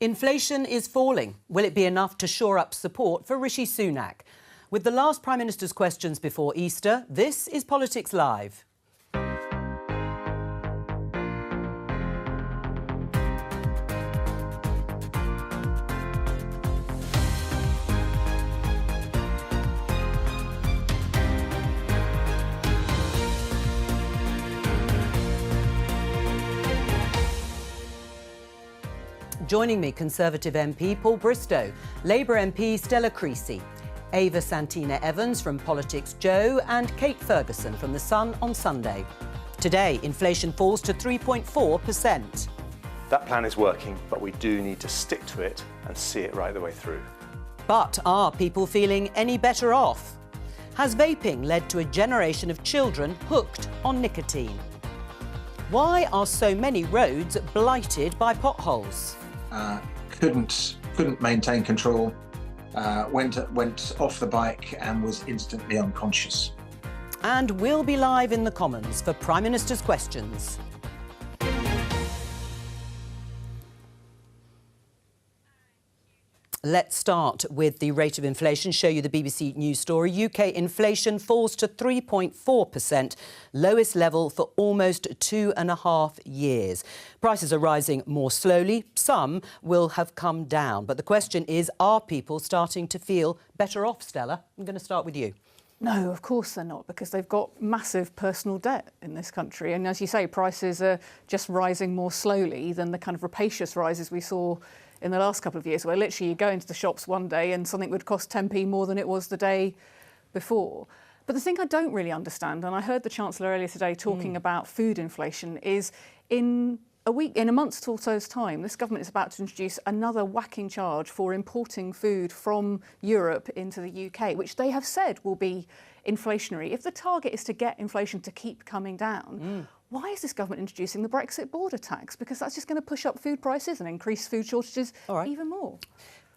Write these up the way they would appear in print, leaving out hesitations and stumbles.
Inflation is falling. Will it be enough to shore up support for Rishi Sunak? With the last Prime Minister's questions before Easter, this is Politics Live. Joining me, Conservative MP Paul Bristow, Labour MP Stella Creasy, Ava Santina Evans from Politics Jo, and Kate Ferguson from The Sun on Sunday. Today, inflation falls to 3.4%. That plan is working, but we do need to stick to it and see it right the way through. But are people feeling any better off? Has vaping led to a generation of children hooked on nicotine? Why are so many roads blighted by potholes? Couldn't maintain control, went off the bike and was instantly unconscious. And we'll be live in the Commons for Prime Minister's questions. Let's start with the rate of inflation, show you the BBC News story. UK inflation falls to 3.4%, lowest level for almost 2.5 years. Prices are rising more slowly. Some will have come down. But the question is, are people starting to feel better off, Stella? I'm going to start with you. No, of course they're not, because they've got massive personal debt in this country. And as you say, prices are just rising more slowly than the kind of rapacious rises we saw in the last couple of years, where literally you go into the shops one day and something would cost 10p more than it was the day before. But the thing I don't really understand, and I heard the Chancellor earlier today talking about food inflation, is in a month or so's time, this government is about to introduce another whacking charge for importing food from Europe into the UK, which they have said will be inflationary. If the target is to get inflation to keep coming down, why is this government introducing the Brexit border tax? Because that's just going to push up food prices and increase food shortages even more.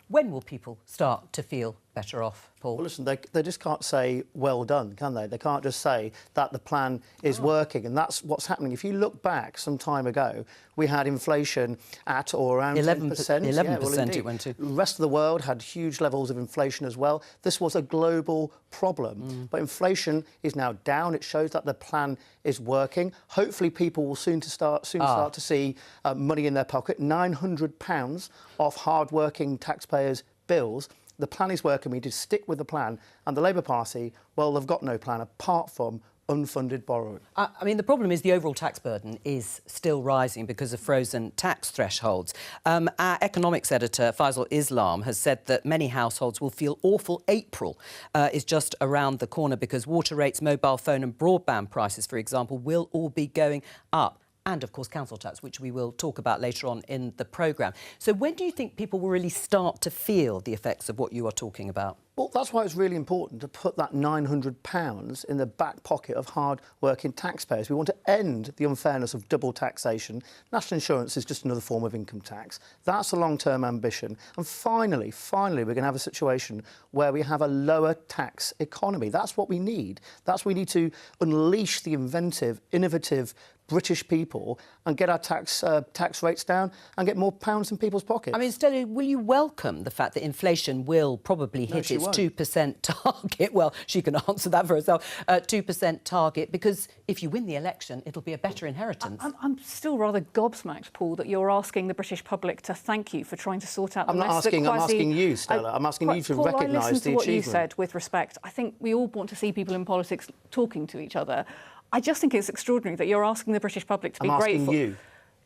When will people start to feel better off, Paul? Well, listen, they just can't say, well done, can they? They can't just say that the plan is working, and that's what's happening. If you look back some time ago, we had inflation at or around 10%. 11% it went to. The rest of the world had huge levels of inflation as well. This was a global problem, but inflation is now down. It shows that the plan is working. Hopefully people will soon start to see money in their pocket, £900 off hard-working taxpayers' bills. The plan is working. We need to stick with the plan. And the Labour Party, well, they've got no plan apart from unfunded borrowing. I mean, the problem is the overall tax burden is still rising because of frozen tax thresholds. Our economics editor, Faisal Islam, has said that many households will feel awful. April is just around the corner because water rates, mobile phone and broadband prices, for example, will all be going up. And, of course, council tax, which we will talk about later on in the programme. So when do you think people will really start to feel the effects of what you are talking about? Well, that's why it's really important to put that £900 in the back pocket of hard-working taxpayers. We want to end the unfairness of double taxation. National insurance is just another form of income tax. That's a long-term ambition. And finally, we're going to have a situation where we have a lower tax economy. That's what we need. That's what we need to unleash the inventive, innovative British people and get our tax rates down and get more pounds in people's pockets. I mean, Stella, will you welcome the fact that inflation will probably hit its 2% target? Well, she can answer that for herself. 2% target, because if you win the election, it'll be a better inheritance. I'm still rather gobsmacked, Paul, that you're asking the British public to thank you for trying to sort out the mess. I'm asking you, Stella. I'm asking you to recognise the achievement. I listened to what you said with respect. I think we all want to see people in politics talking to each other. I just think it's extraordinary that you're asking the British public to be grateful. I'm asking you.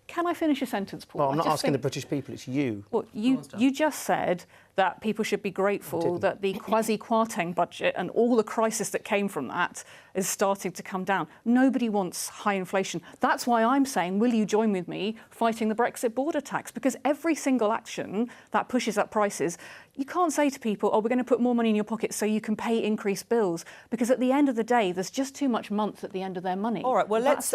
Can I finish a sentence, Paul? Well, I'm not asking the British people, it's you. Well, you just said that people should be grateful that the quasi-Kwarteng budget and all the crisis that came from that is starting to come down. Nobody wants high inflation. That's why I'm saying, will you join with me fighting the Brexit border tax? Because every single action that pushes up prices, you can't say to people, oh, we're going to put more money in your pocket so you can pay increased bills, because at the end of the day, there's just too much month at the end of their money. All right, well, let's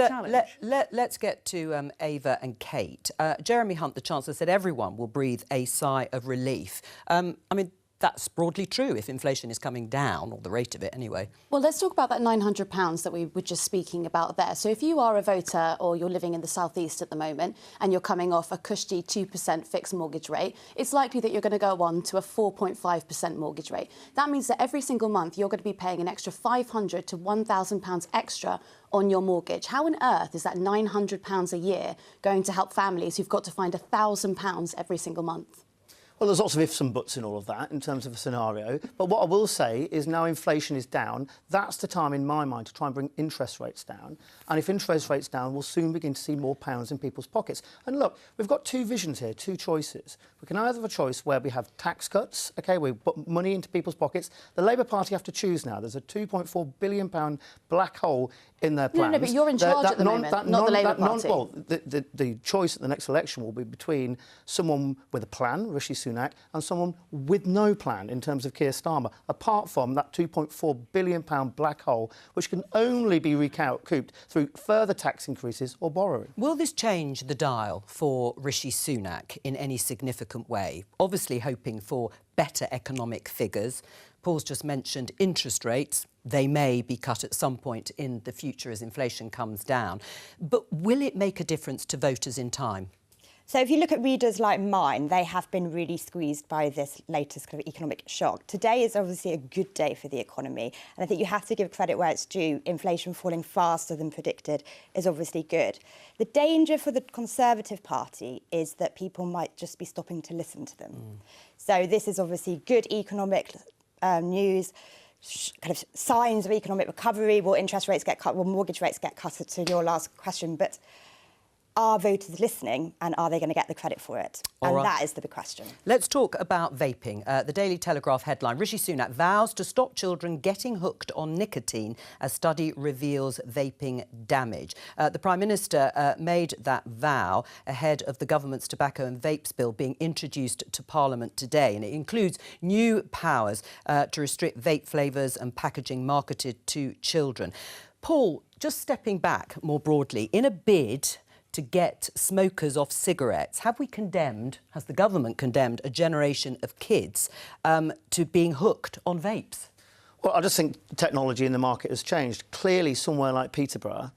get to Ava and Kate. Jeremy Hunt, the Chancellor, said everyone will breathe a sigh of relief. I mean, that's broadly true if inflation is coming down, or the rate of it anyway. Well, let's talk about that £900 that we were just speaking about there. So if you are a voter or you're living in the South East at the moment and you're coming off a cushy 2% fixed mortgage rate, it's likely that you're going to go on to a 4.5% mortgage rate. That means that every single month you're going to be paying an extra £500 to £1,000 extra on your mortgage. How on earth is that £900 a year going to help families who've got to find £1,000 every single month? Well, there's lots of ifs and buts in all of that in terms of a scenario. But what I will say is now inflation is down, that's the time in my mind to try and bring interest rates down. And if interest rates down, we'll soon begin to see more pounds in people's pockets. And look, we've got two visions here, two choices. We can either have a choice where we have tax cuts, OK, we put money into people's pockets. The Labour Party have to choose now. There's a £2.4 billion black hole in their plans. No, but you're in charge at the moment, not the Labour Party. Well, the choice at the next election will be between someone with a plan, Rishi Sunak, and someone with no plan in terms of Keir Starmer, apart from that £2.4 billion black hole, which can only be recouped through further tax increases or borrowing. Will this change the dial for Rishi Sunak in any significant way? Obviously hoping for better economic figures. Paul's just mentioned interest rates. They may be cut at some point in the future as inflation comes down. But will it make a difference to voters in time? So if you look at readers like mine, they have been really squeezed by this latest kind of economic shock. Today is obviously a good day for the economy, and I think you have to give credit where it's due. Inflation falling faster than predicted is obviously good. The danger for the Conservative Party is that people might just be stopping to listen to them. So this is obviously good economic news, kind of signs of economic recovery. Will interest rates get cut? Will mortgage rates get cut? To your last question, but are voters listening, and are they going to get the credit for it? And that is the big question. Let's talk about vaping. The Daily Telegraph headline, Rishi Sunak vows to stop children getting hooked on nicotine as study reveals vaping damage. The Prime Minister made that vow ahead of the government's tobacco and vapes bill being introduced to Parliament today, and it includes new powers to restrict vape flavours and packaging marketed to children. Paul, just stepping back more broadly, in a bid to get smokers off cigarettes, has the government condemned a generation of kids to being hooked on vapes? Well, I just think technology in the market has changed. Clearly, somewhere like Peterborough,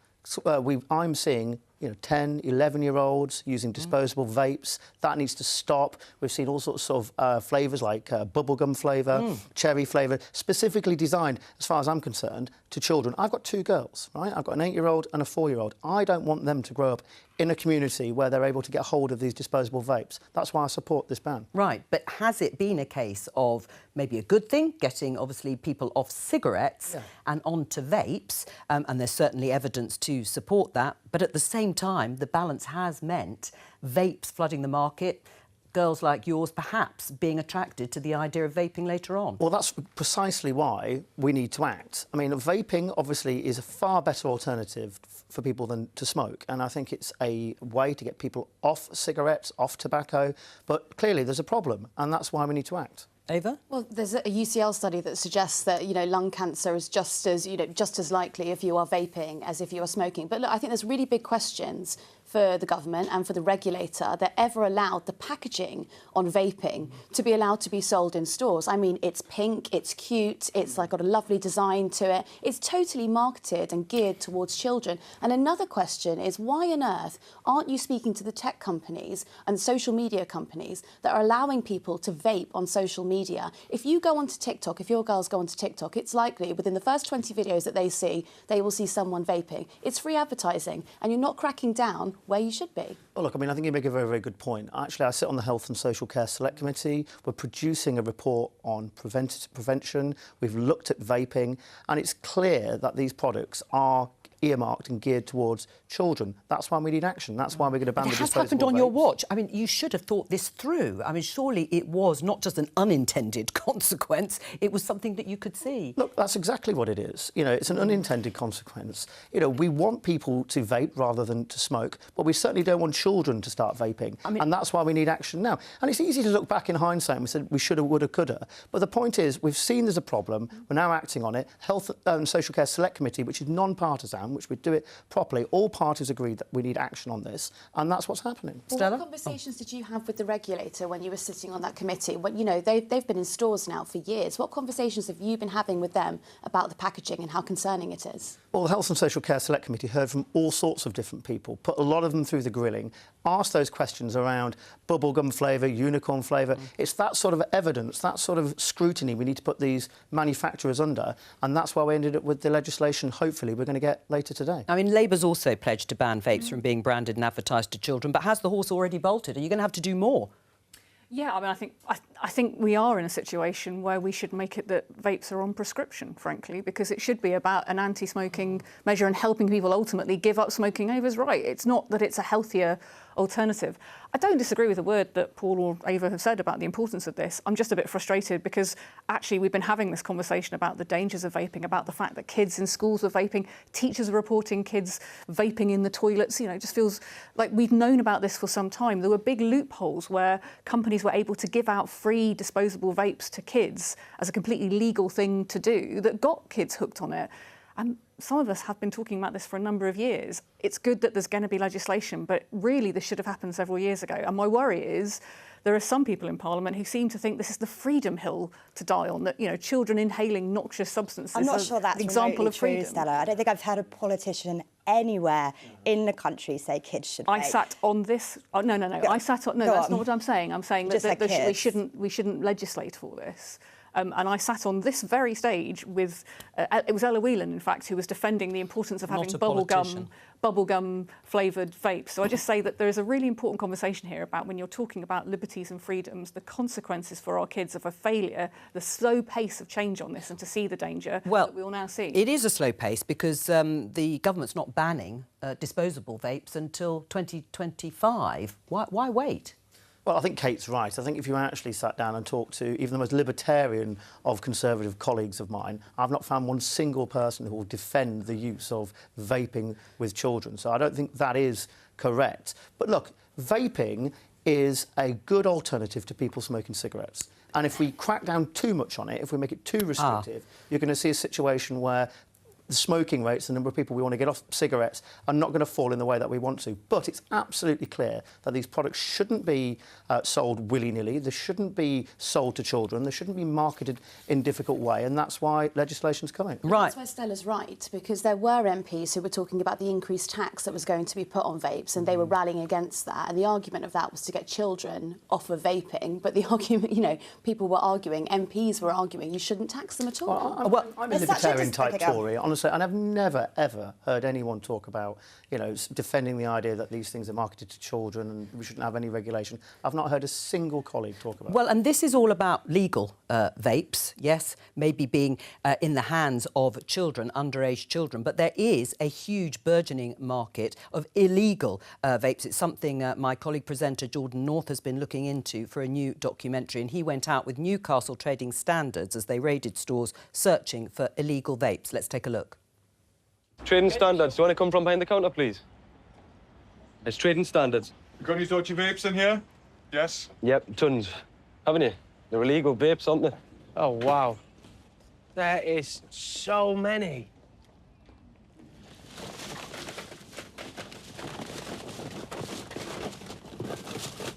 I'm seeing 10, 11-year-olds using disposable vapes. That needs to stop. We've seen all sorts of flavours like bubblegum flavour, cherry flavour, specifically designed, as far as I'm concerned, to children. I've got two girls, right? I've got an 8-year-old and a 4-year-old. I don't want them to grow up in a community where they're able to get hold of these disposable vapes. That's why I support this ban. Right, but has it been a case of maybe a good thing, getting, obviously, people off cigarettes and onto vapes, and there's certainly evidence to support that, but at the same time, the balance has meant vapes flooding the market, girls like yours perhaps being attracted to the idea of vaping later on? Well, that's precisely why we need to act. I mean, vaping, obviously, is a far better alternative for people than to smoke, and I think it's a way to get people off cigarettes, off tobacco, but clearly there's a problem, and that's why we need to act. Ava? Well, there's a UCL study that suggests that, lung cancer is just as likely if you are vaping as if you are smoking. But look, I think there's really big questions for the government and for the regulator that ever allowed the packaging on vaping to be allowed to be sold in stores. I mean, it's pink, it's cute, it's got a lovely design to it. It's totally marketed and geared towards children. And another question is, why on earth aren't you speaking to the tech companies and social media companies that are allowing people to vape on social media? If you go onto TikTok, if your girls go onto TikTok, it's likely within the first 20 videos that they see, they will see someone vaping. It's free advertising, and you're not cracking down where you should be. Well, look, I mean, I think you make a very, very good point. Actually, I sit on the Health and Social Care Select Committee. We're producing a report on prevention. We've looked at vaping, and it's clear that these products are earmarked and geared towards children. That's why we need action. That's why we're going to ban the disposable vapes. It has happened on your watch. I mean, you should have thought this through. I mean, surely it was not just an unintended consequence, it was something that you could see. Look, that's exactly what it is. It's an unintended consequence. We want people to vape rather than to smoke, but we certainly don't want children to start vaping. And that's why we need action now. And it's easy to look back in hindsight and we said we shoulda, woulda, coulda. But the point is, we've seen there's a problem. We're now acting on it. Health and Social Care Select Committee, which is non-partisan, programme, which would do it properly. All parties agreed that we need action on this, and that's what's happening. Well, what conversations did you have with the regulator when you were sitting on that committee? Well, you know, they've been in stores now for years. What conversations have you been having with them about the packaging and how concerning it is? Well, the Health and Social Care Select Committee heard from all sorts of different people, put a lot of them through the grilling, asked those questions around bubblegum flavour, unicorn flavour. It's that sort of evidence, that sort of scrutiny we need to put these manufacturers under, and that's why we ended up with the legislation, hopefully, we're going to get later today. I mean, Labour's also pledged to ban vapes from being branded and advertised to children, but has the horse already bolted? Are you going to have to do more? Yeah, I mean, I think we are in a situation where we should make it that vapes are on prescription, frankly, because it should be about an anti-smoking measure and helping people ultimately give up smoking. Ava's right. It's not that it's a healthier alternative. I don't disagree with a word that Paul or Ava have said about the importance of this. I'm just a bit frustrated because actually we've been having this conversation about the dangers of vaping, about the fact that kids in schools are vaping, teachers are reporting kids vaping in the toilets. You know, it just feels like we've known about this for some time. There were big loopholes where companies were able to give out free disposable vapes to kids as a completely legal thing to do that got kids hooked on it. And some of us have been talking about this for a number of years. It's good that there's going to be legislation, but really this should have happened several years ago. And my worry is there are some people in Parliament who seem to think this is the freedom hill to die on, that, you know, children inhaling noxious substances. I'm not sure that's an example of freedom. True, Stella. I don't think I've heard a politician anywhere in the country say kids should vape. I sat on this. Oh, no. I sat on. No, that's not what I'm saying. I'm saying that we shouldn't legislate for this. And I sat on this very stage with, it was Ella Whelan, in fact, who was defending the importance of having bubblegum flavoured vapes. So I just say that there is a really important conversation here about when you're talking about liberties and freedoms, the consequences for our kids of a failure, the slow pace of change on this, and to see the danger that we all now see. It is a slow pace because the government's not banning disposable vapes until 2025. Why wait? Well, I think Kate's right. I think if you actually sat down and talked to even the most libertarian of Conservative colleagues of mine, I've not found one single person who will defend the use of vaping with children. So I don't think that is correct. But look, vaping is a good alternative to people smoking cigarettes. And if we crack down too much on it, if we make it too restrictive, you're going to see a situation where the smoking rates, the number of people we want to get off cigarettes, are not going to fall in the way that we want to. But it's absolutely clear that these products shouldn't be sold willy-nilly. They shouldn't be sold to children. They shouldn't be marketed in a difficult way, and that's why legislation's coming. Right. That's why Stella's right, because there were MPs who were talking about the increased tax that was going to be put on vapes, and they were rallying against that. And the argument of that was to get children off of vaping. But the argument, you know, people were arguing, MPs were arguing, you shouldn't tax them at all. Well, I'm a libertarian-type Tory, honestly. And I've never, ever heard anyone talk about, you know, defending the idea that these things are marketed to children and we shouldn't have any regulation. I've not heard a single colleague talk about it. Well, and this is all about legal vapes, yes, maybe being in the hands of children, underage children. But there is a huge burgeoning market of illegal vapes. It's something my colleague presenter Jordan North has been looking into for a new documentary. And he went out with Newcastle Trading Standards as they raided stores searching for illegal vapes. Let's take a look. Trading Standards, do you want to come from behind the counter, please? It's Trading Standards. You got any dodgy vapes in here? Yes? Yep, tons. Haven't you? They're illegal vapes, aren't they? Oh, wow. There is so many.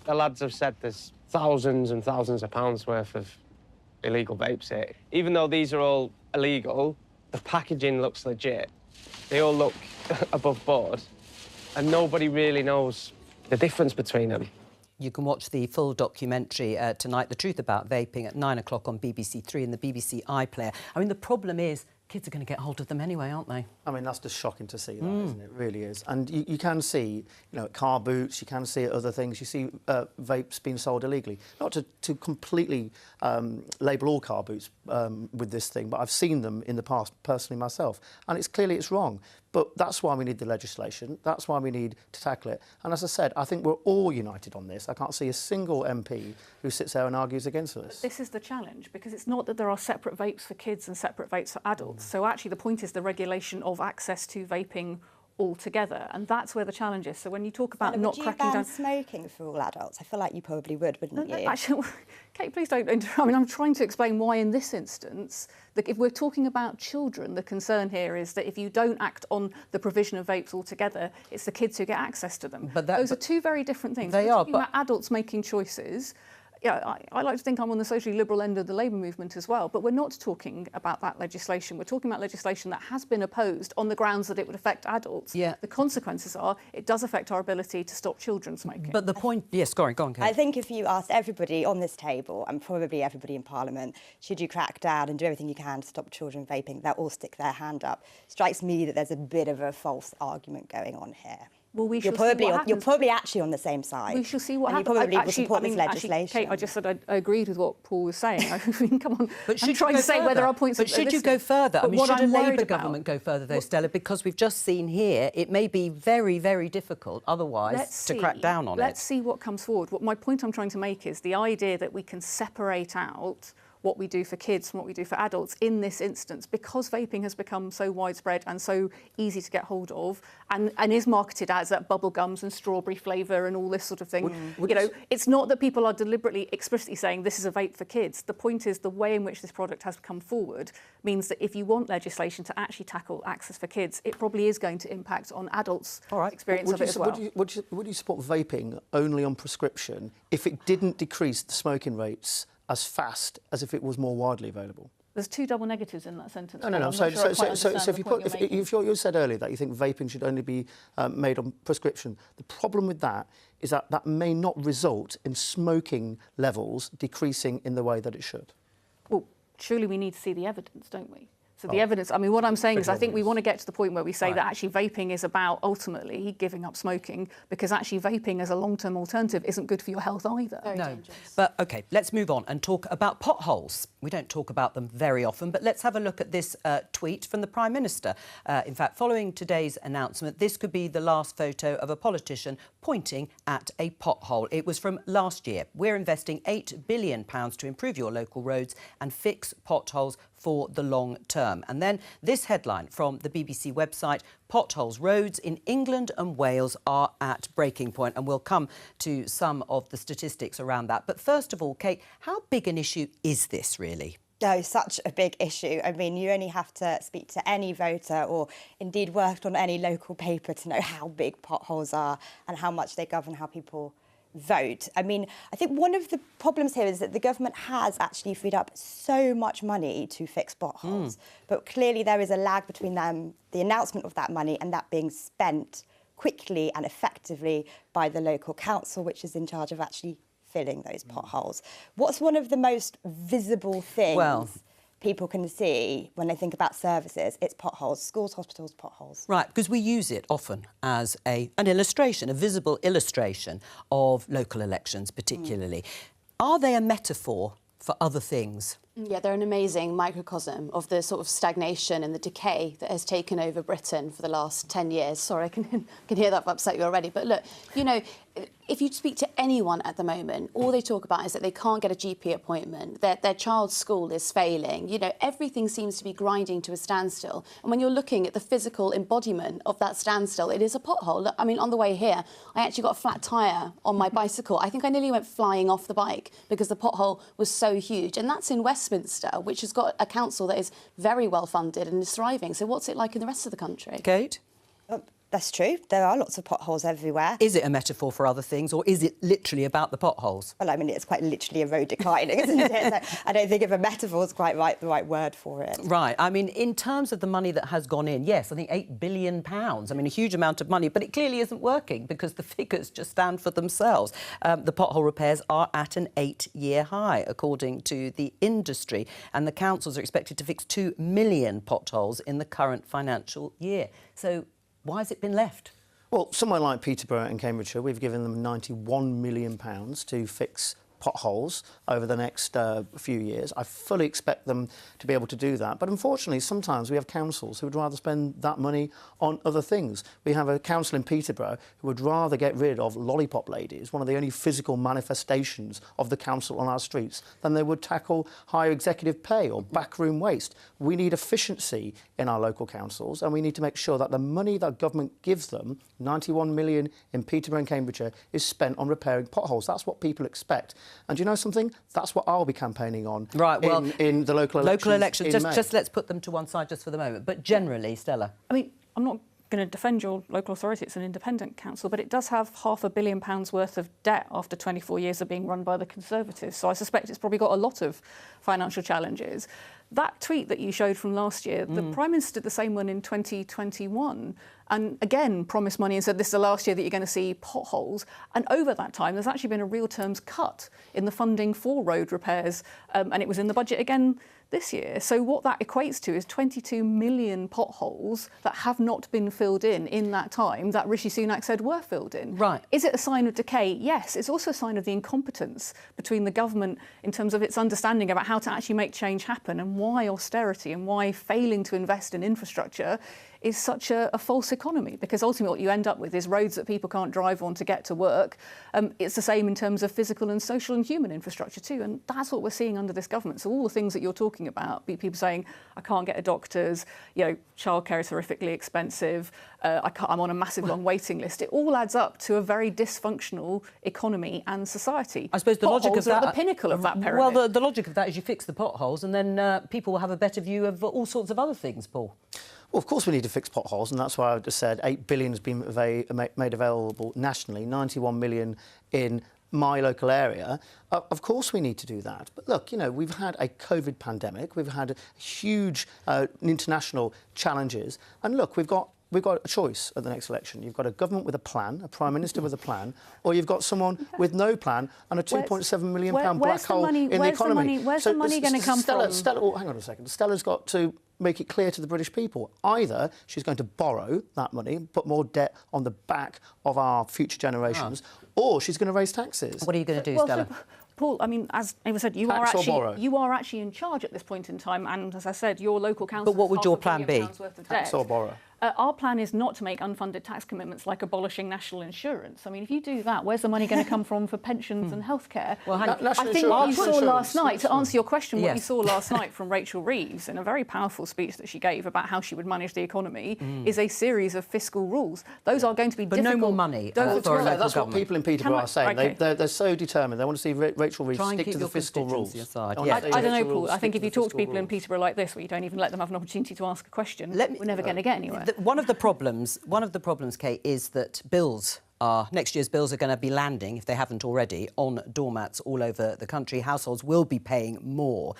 The lads have said there's thousands and thousands of pounds worth of illegal vapes here. Even though these are all illegal, the packaging looks legit. They all look above board, and nobody really knows the difference between them. You can watch the full documentary tonight, The Truth About Vaping, at 9 o'clock on BBC Three and the BBC iPlayer. I mean, the problem is kids are going to get hold of them anyway, aren't they? I mean, that's just shocking to see that, isn't it? It really is. And you can see, you know, at car boots, you can see at other things, you see vapes being sold illegally. Not to completely label all car boots with this thing, but I've seen them in the past personally myself. And it's wrong. But that's why we need the legislation. That's why we need to tackle it. And as I said, I think we're all united on this. I can't see a single MP who sits there and argues against this. This is the challenge, because it's not that there are separate vapes for kids and separate vapes for adults. So actually the point is the regulation of access to vaping altogether, and that's where the challenge is. So when you talk about not cracking down... Would you ban smoking for all adults? I feel like you probably would, wouldn't you? Actually, Kate, please don't... I mean, I'm trying to explain why in this instance, if we're talking about children, the concern here is that if you don't act on the provision of vapes altogether, it's the kids who get access to them. Those are two very different things. They we're are, talking about adults making choices. Yeah, I like to think I'm on the socially liberal end of the Labour movement as well, but we're not talking about that legislation. We're talking about legislation that has been opposed on the grounds that it would affect adults. Yeah. The consequences are it does affect our ability to stop children smoking. But the point... Yes, go on, Kate. I think if you asked everybody on this table, and probably everybody in Parliament, should you crack down and do everything you can to stop children vaping, they'll all stick their hand up. Strikes me that there's a bit of a false argument going on here. Well, you're probably actually on the same side. We shall see what happens. You probably will support this legislation. Actually, Kate, I just said I agreed with what Paul was saying. I mean, come on. But I'm trying to say whether our points... But should you go further? I mean, should a Labour government go further, though, Well, Stella? Because we've just seen here, it may be very, very difficult otherwise to crack down on it. Let's see what comes forward. My point I'm trying to make is the idea that we can separate out what we do for kids from what we do for adults in this instance, because vaping has become so widespread and so easy to get hold of and is marketed as that bubble gums and strawberry flavour and all this sort of thing. It's not that people are deliberately, explicitly saying this is a vape for kids. The point is the way in which this product has come forward means that if you want legislation to actually tackle access for kids, it probably is going to impact on adults' experience of it as well. Would you support vaping only on prescription if it didn't decrease the smoking rates as fast as if it was more widely available? There's two double negatives in that sentence. No. So if you said earlier that you think vaping should only be made on prescription, the problem with that is that that may not result in smoking levels decreasing in the way that it should. Well, surely we need to see the evidence, don't we? So the evidence, I mean, what I'm saying is I think we want to get to the point where we say that actually vaping is about ultimately giving up smoking, because actually vaping as a long-term alternative isn't good for your health either. Very dangerous. But, OK, let's move on and talk about potholes. We don't talk about them very often, but let's have a look at this tweet from the Prime Minister. In fact, following today's announcement, this could be the last photo of a politician pointing at a pothole. It was from last year. We're investing £8 billion to improve your local roads and fix potholes for the long term. And then this headline from the BBC website: potholes, roads in England and Wales are at breaking point. And we'll come to some of the statistics around that. But first of all, Kate, how big an issue is this really? No, such a big issue. I mean, you only have to speak to any voter or indeed worked on any local paper to know how big potholes are and how much they govern how people vote. I mean, I think one of the problems here is that the government has actually freed up so much money to fix potholes, but clearly there is a lag between the announcement of that money and that being spent quickly and effectively by the local council, which is in charge of actually filling those potholes. What's one of the most visible things people can see when they think about services? It's potholes, schools, hospitals, potholes. Right, because we use it often as an illustration, a visible illustration of local elections particularly. Are they a metaphor for other things? Yeah, they're an amazing microcosm of the sort of stagnation and the decay that has taken over Britain for the last 10 years. Sorry, I can hear that upset you already. But look, you know, if you speak to anyone at the moment, all they talk about is that they can't get a GP appointment, their child's school is failing. You know, everything seems to be grinding to a standstill. And when you're looking at the physical embodiment of that standstill, it is a pothole. Look, I mean, on the way here, I actually got a flat tyre on my bicycle. I think I nearly went flying off the bike because the pothole was so huge. And that's in Westminster, which has got a council that is very well funded and is thriving. So what's it like in the rest of the country? Kate? That's true. There are lots of potholes everywhere. Is it a metaphor for other things, or is it literally about the potholes? Well, I mean, it's quite literally a road declining, isn't it? So I don't think if a metaphor is quite the right word for it. Right. I mean, in terms of the money that has gone in, yes, I think £8 billion. I mean, a huge amount of money, but it clearly isn't working because the figures just stand for themselves. The pothole repairs are at an 8-year high, according to the industry, and the councils are expected to fix 2 million potholes in the current financial year. So why has it been left? Well, somewhere like Peterborough in Cambridgeshire, we've given them £91 million to fix potholes over the next few years. I fully expect them to be able to do that. But unfortunately, sometimes we have councils who would rather spend that money on other things. We have a council in Peterborough who would rather get rid of lollipop ladies, one of the only physical manifestations of the council on our streets, than they would tackle higher executive pay or backroom waste. We need efficiency in our local councils, and we need to make sure that the money that government gives them, 91 million in Peterborough and Cambridgeshire, is spent on repairing potholes. That's what people expect. And do you know something? That's what I'll be campaigning on in the local elections. Just let's put them to one side just for the moment. But generally, Stella. I mean, I'm not going to defend your local authority. It's an independent council, but it does have £500 million worth of debt after 24 years of being run by the Conservatives. So I suspect it's probably got a lot of financial challenges. That tweet that you showed from last year, the Prime Minister did the same one in 2021 and again promised money and said this is the last year that you're going to see potholes. And over that time, there's actually been a real terms cut in the funding for road repairs, and it was in the budget again this year. So what that equates to is 22 million potholes that have not been filled in that time that Rishi Sunak said were filled in. Right. Is it a sign of decay? Yes. It's also a sign of the incompetence between the government in terms of its understanding about how to actually make change happen and why austerity and why failing to invest in infrastructure is such a false economy, because ultimately what you end up with is roads that people can't drive on to get to work. It's the same in terms of physical and social and human infrastructure too, and that's what we're seeing under this government. So all the things that you're talking about, people saying, I can't get a doctor's, childcare is horrifically expensive, I'm on a massive long waiting list, it all adds up to a very dysfunctional economy and society. I suppose the logic of that... are the pinnacle of that pyramid. Well, the logic of that is you fix the potholes and then people will have a better view of all sorts of other things, Paul. Well, of course we need to fix potholes, and that's why I've just said 8 billion has been made available nationally, 91 million in my local area. Of course we need to do that. But look, we've had a COVID pandemic, we've had huge international challenges, and look, we've got a choice at the next election. You've got a government with a plan, a Prime Minister with a plan, or you've got someone with no plan and a £2.7 million black hole in the economy. Where's the money going to come from? Stella, hang on a second. Stella's got to make it clear to the British people. Either she's going to borrow that money, put more debt on the back of our future generations, or she's going to raise taxes. What are you going to do, Stella? Paul, I mean, as Ava said, you are actually in charge at this point in time, and as I said, your local council. But what would your plan be? Tax or borrow? Our plan is not to make unfunded tax commitments like abolishing national insurance. I mean, if you do that, where's the money going to come from for pensions and healthcare? Well, I think what you saw last night, to answer your question, what you saw last night from Rachel Reeves in a very powerful speech that she gave about how she would manage the economy is a series of fiscal rules. Those are going to be difficult. But no more money for a local government. That's what people in Peterborough are saying. Okay. They're so determined. They want to see Rachel Reeves stick to the fiscal rules. I don't know, Paul. I think if you talk to people in Peterborough like this, where you don't even let them have an opportunity to ask a question, we're never going to get anywhere. One of the problems, Kate, is that next year's bills are going to be landing, if they haven't already, on doormats all over the country. Households will be paying more.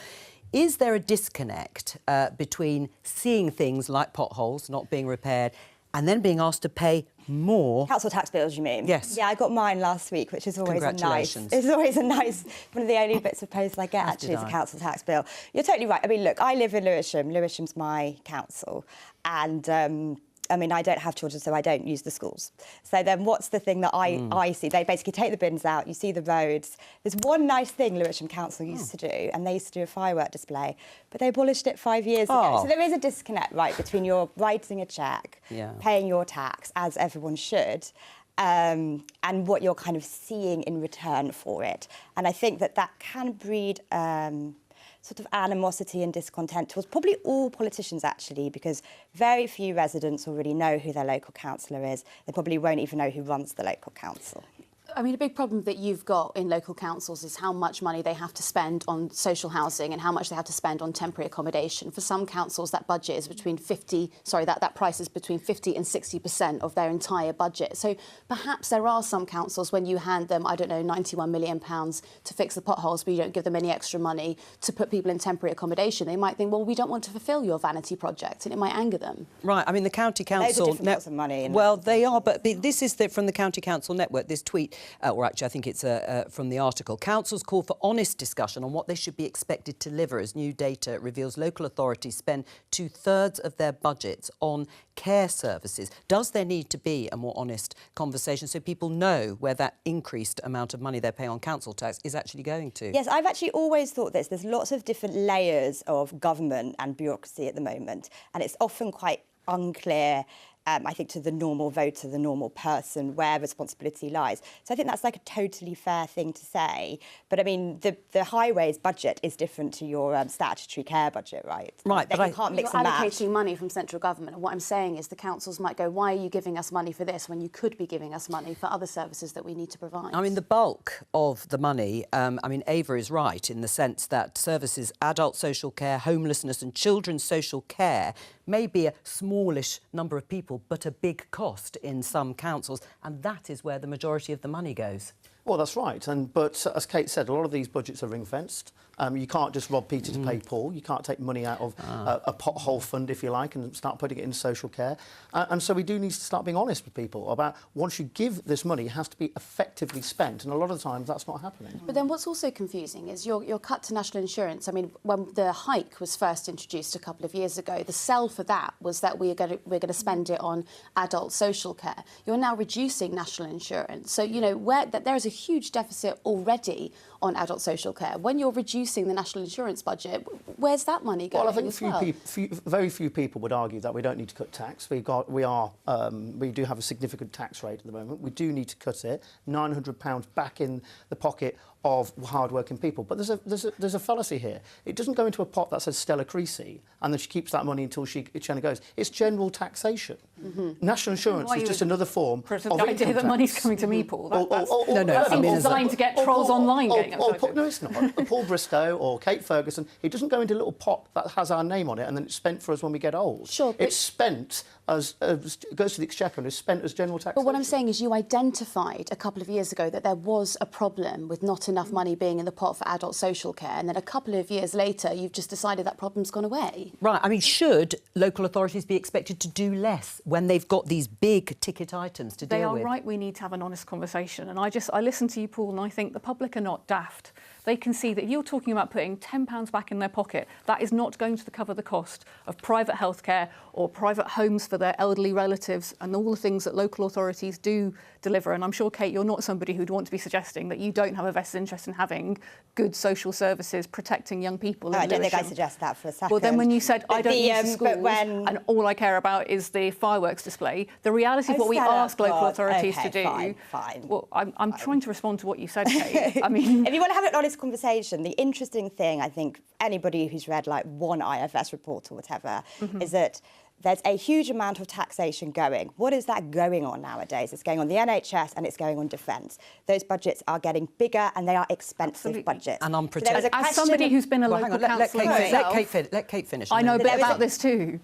Is there a disconnect between seeing things like potholes not being repaired and then being asked to pay more? Council tax bills, you mean? Yes. Yeah, I got mine last week, which is always Congratulations. one of the only bits of post I get, actually, is a council tax bill. You're totally right. I mean, look, I live in Lewisham. Lewisham's my council. And I mean, I don't have children, so I don't use the schools. So then what's the thing that I see? They basically take the bins out, you see the roads. There's one nice thing Lewisham Council used to do, and they used to do a firework display, but they abolished it 5 years ago. So there is a disconnect, right, between your writing a cheque, paying your tax, as everyone should, and what you're kind of seeing in return for it. And I think that can breed sort of animosity and discontent towards probably all politicians, actually, because very few residents already know who their local councillor is. They probably won't even know who runs the local council. I mean, a big problem that you've got in local councils is how much money they have to spend on social housing and how much they have to spend on temporary accommodation. For some councils, that budget is between that price is between 50 and 60% of their entire budget. So perhaps there are some councils, when you hand them, I don't know, £91 million to fix the potholes, but you don't give them any extra money to put people in temporary accommodation, they might think, well, we don't want to fulfil your vanity project, and it might anger them. Right. I mean, the county council... Those are different pots of money. Well, they are, but this is from the county council network, this tweet or actually I think it's from the article. Councils call for honest discussion on what they should be expected to deliver, as new data reveals local authorities spend 2/3 of their budgets on care services. Does there need to be a more honest conversation so people know where that increased amount of money they pay on council tax is actually going to? Yes, I've actually always thought this. There's lots of different layers of government and bureaucracy at the moment, and it's often quite unclear, I think, to the normal voter, the normal person, where responsibility lies. So I think that's like a totally fair thing to say. But I mean, the highways budget is different to your statutory care budget, right? Right, but you can't mix and match. You're allocating money from central government. And what I'm saying is the councils might go, why are you giving us money for this when you could be giving us money for other services that we need to provide? I mean, the bulk of the money, I mean, Ava is right in the sense that services, adult social care, homelessness and children's social care may be a smallish number of people, but a big cost in some councils, and that is where the majority of the money goes. Well, that's right. But as Kate said, a lot of these budgets are ring-fenced. You can't just rob Peter to pay Paul. You can't take money out of a pothole fund, if you like, and start putting it in social care. And so we do need to start being honest with people about once you give this money, it has to be effectively spent. And a lot of the times that's not happening. But then what's also confusing is your cut to national insurance. I mean, when the hike was first introduced a couple of years ago, the sell for that was that we're going to spend it on adult social care. You're now reducing national insurance. So, you know, there is a huge deficit already on adult social care. When you're reducing the national insurance budget, where's that money going? Well, I think very few people would argue that we don't need to cut tax. We do have a significant tax rate at the moment. We do need to cut it. £900 back in the pocket of hard-working people. But there's a fallacy here. It doesn't go into a pot that says Stella Creasy and then she keeps that money until she goes. It's general taxation. National insurance is just another form of the idea that tax. money's coming to me, Paul. No. I mean, designed to get trolls online getting upset. No, it's not. Paul Bristow or Kate Ferguson, it doesn't go into a little pot that has our name on it and then it's spent for us when we get old. Sure. It's spent as goes to the Exchequer and is spent as general taxation. But what I'm saying is you identified a couple of years ago that there was a problem with not enough money being in the pot for adult social care, and then a couple of years later you've just decided that problem's gone away. Right. I mean, should local authorities be expected to do less when they've got these big ticket items to deal with? They are right. We need to have an honest conversation. And I listen to you, Paul, and I think the public are not daft. They can see that if you're talking about putting £10 back in their pocket, that is not going to cover the cost of private healthcare or private homes for their elderly relatives and all the things that local authorities do deliver. And I'm sure, Kate, you're not somebody who'd want to be suggesting that you don't have a vested interest in having good social services protecting young people. No, I don't think I suggest that for a second. Well, then when you said, I don't use schools and all I care about is the fireworks display, the reality of what we ask local authorities to do... Fine. Well, I'm trying to respond to what you said, Kate. I mean... If you want to have an honest conversation, the interesting thing, I think, anybody who's read like one IFS report or whatever, is that there's a huge amount of taxation going. What is that going on nowadays? It's going on the NHS and it's going on defence. Those budgets are getting bigger and they are expensive budgets. And unprotected. So as somebody who's been a local councillor myself... Let Kate finish. I know a bit about this too.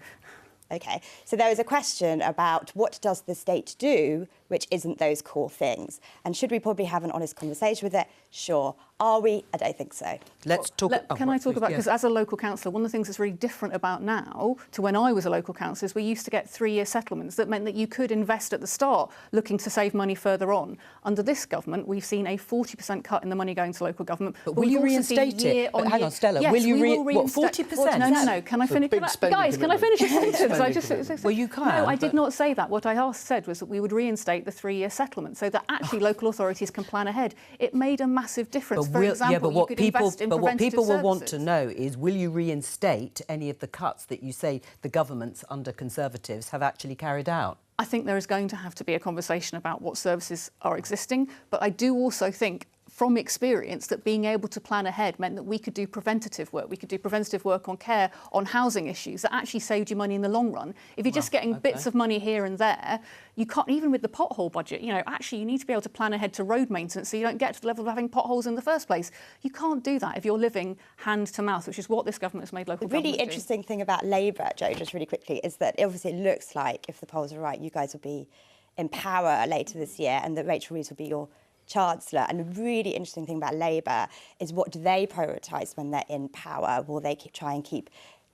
OK, so there is a question about what does the state do which isn't those core things? And should we probably have an honest conversation with it? Sure. Are we? I don't think so. Let's talk... Can I talk about... Because as a local councillor, one of the things that's really different about now to when I was a local councillor is we used to get 3-year settlements that meant that you could invest at the start looking to save money further on. Under this government, we've seen a 40% cut in the money going to local government. But will you reinstate it? Hang on, Stella. Yes, will you reinstate... 40%? No. Can I finish? Guys, can I finish a sentence? Well, you can. No, I did not say that. What I said was that we would reinstate the 3-year settlement so that actually local authorities can plan ahead. It made a massive difference. For example, what people will want to know is, will you reinstate any of the cuts that you say the governments under Conservatives have actually carried out? I think there is going to have to be a conversation about what services are existing, but I do also think from experience that being able to plan ahead meant that we could do preventative work. We could do preventative work on care, on housing issues that actually saved you money in the long run. If you're just getting bits of money here and there, you can't, even with the pothole budget, you know, actually you need to be able to plan ahead to road maintenance so you don't get to the level of having potholes in the first place. You can't do that if you're living hand to mouth, which is what this government has made local government do. The really interesting thing about Labour, Jo, just really quickly, is that obviously it looks like, if the polls are right, you guys will be in power later this year and that Rachel Reeves will be your Chancellor. And the really interesting thing about Labour is, what do they prioritise when they're in power? Will they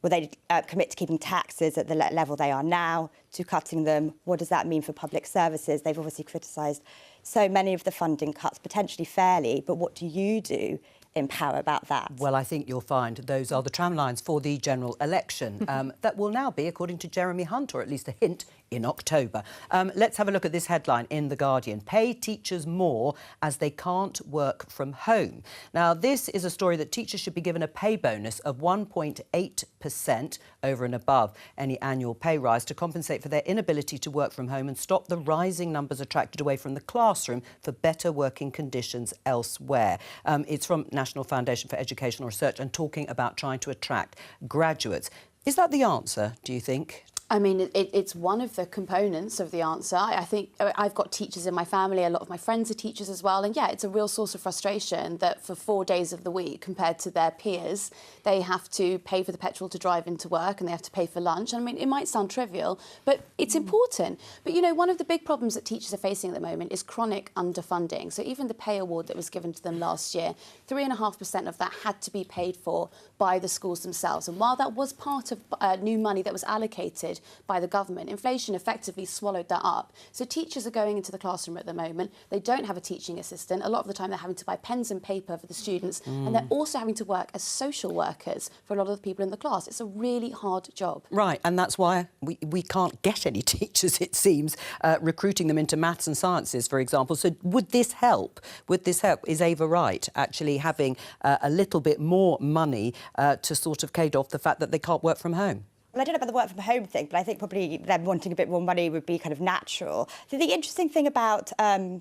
will they commit to keeping taxes at the level they are now, to cutting them? What does that mean for public services? They've obviously criticised so many of the funding cuts potentially fairly, but what do you do in power about that? Well, I think you'll find those are the tramlines for the general election that will now be, according to Jeremy Hunt, or at least a hint, in October. Let's have a look at this headline in The Guardian. Pay teachers more as they can't work from home. Now, this is a story that teachers should be given a pay bonus of 1.8% over and above any annual pay rise to compensate for their inability to work from home and stop the rising numbers attracted away from the classroom for better working conditions elsewhere. It's from National Foundation for Educational Research and talking about trying to attract graduates. Is that the answer, do you think? I mean, it's one of the components of the answer. I think I've got teachers in my family. A lot of my friends are teachers as well. And yeah, it's a real source of frustration that for 4 days of the week, compared to their peers, they have to pay for the petrol to drive into work and they have to pay for lunch. And I mean, it might sound trivial, but it's important. But, you know, one of the big problems that teachers are facing at the moment is chronic underfunding. So even the pay award that was given to them last year, 3.5% of that had to be paid for by the schools themselves. And while that was part of new money that was allocated by the government, inflation effectively swallowed that up. So teachers are going into the classroom at the moment. They don't have a teaching assistant. A lot of the time they're having to buy pens and paper for the students, and they're also having to work as social workers for a lot of the people in the class. It's a really hard job. Right, and that's why we can't get any teachers, it seems, recruiting them into maths and sciences, for example. So would this help? Would this help? Is Ava right, actually having a little bit more money to sort of cater off the fact that they can't work from home? Well, I don't know about the work from home thing, but I think probably them wanting a bit more money would be kind of natural. So the interesting thing about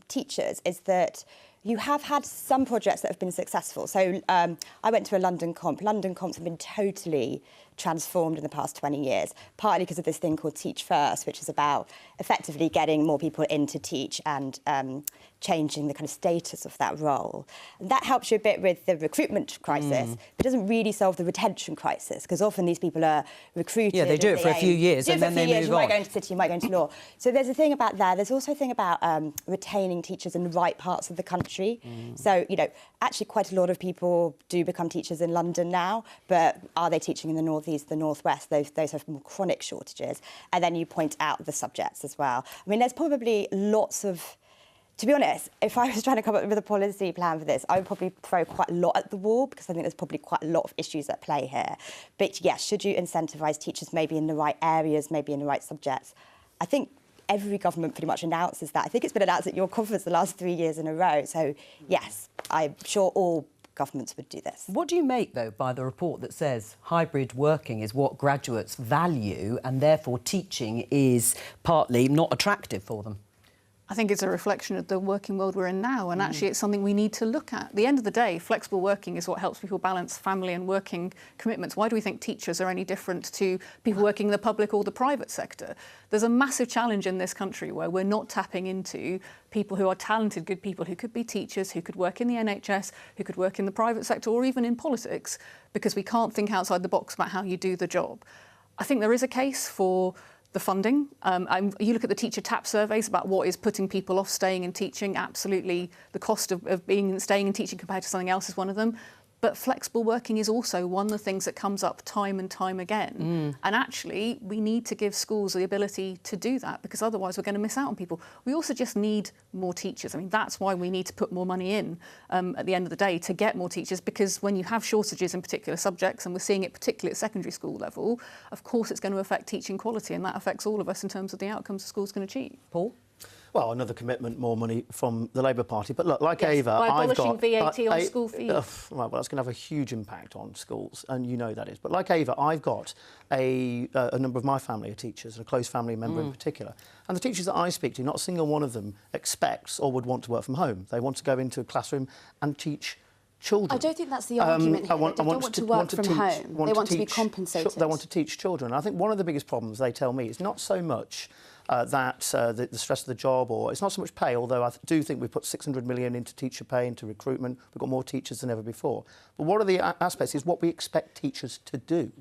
teachers is that you have had some projects that have been successful. So I went to a London comp. London comps have been totally transformed in the past 20 years, partly because of this thing called Teach First, which is about effectively getting more people in to teach and changing the kind of status of that role. And that helps you a bit with the recruitment crisis, but doesn't really solve the retention crisis, because often these people are recruited. Yeah, they do it for a few years and then they move on. You might go into city, you might go into law. So there's a thing about there. There's also a thing about retaining teachers in the right parts of the country. So, you know, actually quite a lot of people do become teachers in London now, but are they teaching in the northeast, the northwest? Those have more chronic shortages. And then you point out the subjects as well. I mean, there's probably lots of... To be honest, if I was trying to come up with a policy plan for this, I would probably throw quite a lot at the wall, because I think there's probably quite a lot of issues at play here. But yes, should you incentivise teachers maybe in the right areas, maybe in the right subjects? I think every government pretty much announces that. I think it's been announced at your conference the last 3 years in a row. So yes, I'm sure all governments would do this. What do you make, though, by the report that says hybrid working is what graduates value and therefore teaching is partly not attractive for them? I think it's a reflection of the working world we're in now, and actually it's something we need to look at. At the end of the day, flexible working is what helps people balance family and working commitments. Why do we think teachers are any different to people working in the public or the private sector? There's a massive challenge in this country where we're not tapping into people who are talented, good people who could be teachers, who could work in the NHS, who could work in the private sector or even in politics, because we can't think outside the box about how you do the job. I think there is a case for the funding. You look at the teacher TAP surveys about what is putting people off staying and teaching. Absolutely, the cost of staying and teaching compared to something else is one of them. But flexible working is also one of the things that comes up time and time again. And actually, we need to give schools the ability to do that, because otherwise we're going to miss out on people. We also just need more teachers. I mean, that's why we need to put more money in at the end of the day to get more teachers, because when you have shortages in particular subjects, and we're seeing it particularly at secondary school level, of course it's going to affect teaching quality, and that affects all of us in terms of the outcomes the school's going to achieve. Paul? Well, another commitment, more money from the Labour Party. But look, like yes, Ava, by I've abolishing got... VAT on school fees. Right, well, that's going to have a huge impact on schools, and you know that is. But like Ava, I've got a number of my family are teachers, and a close family member in particular. And the teachers that I speak to, not a single one of them expects or would want to work from home. They want to go into a classroom and teach children. I don't think that's the argument here. They don't want to work from home. They want to be compensated. They want to teach children. I think one of the biggest problems, they tell me, is not so much the stress of the job, or it's not so much pay, although I do think we've put 600 million into teacher pay, into recruitment. We've got more teachers than ever before. But one of the aspects is what we expect teachers to do.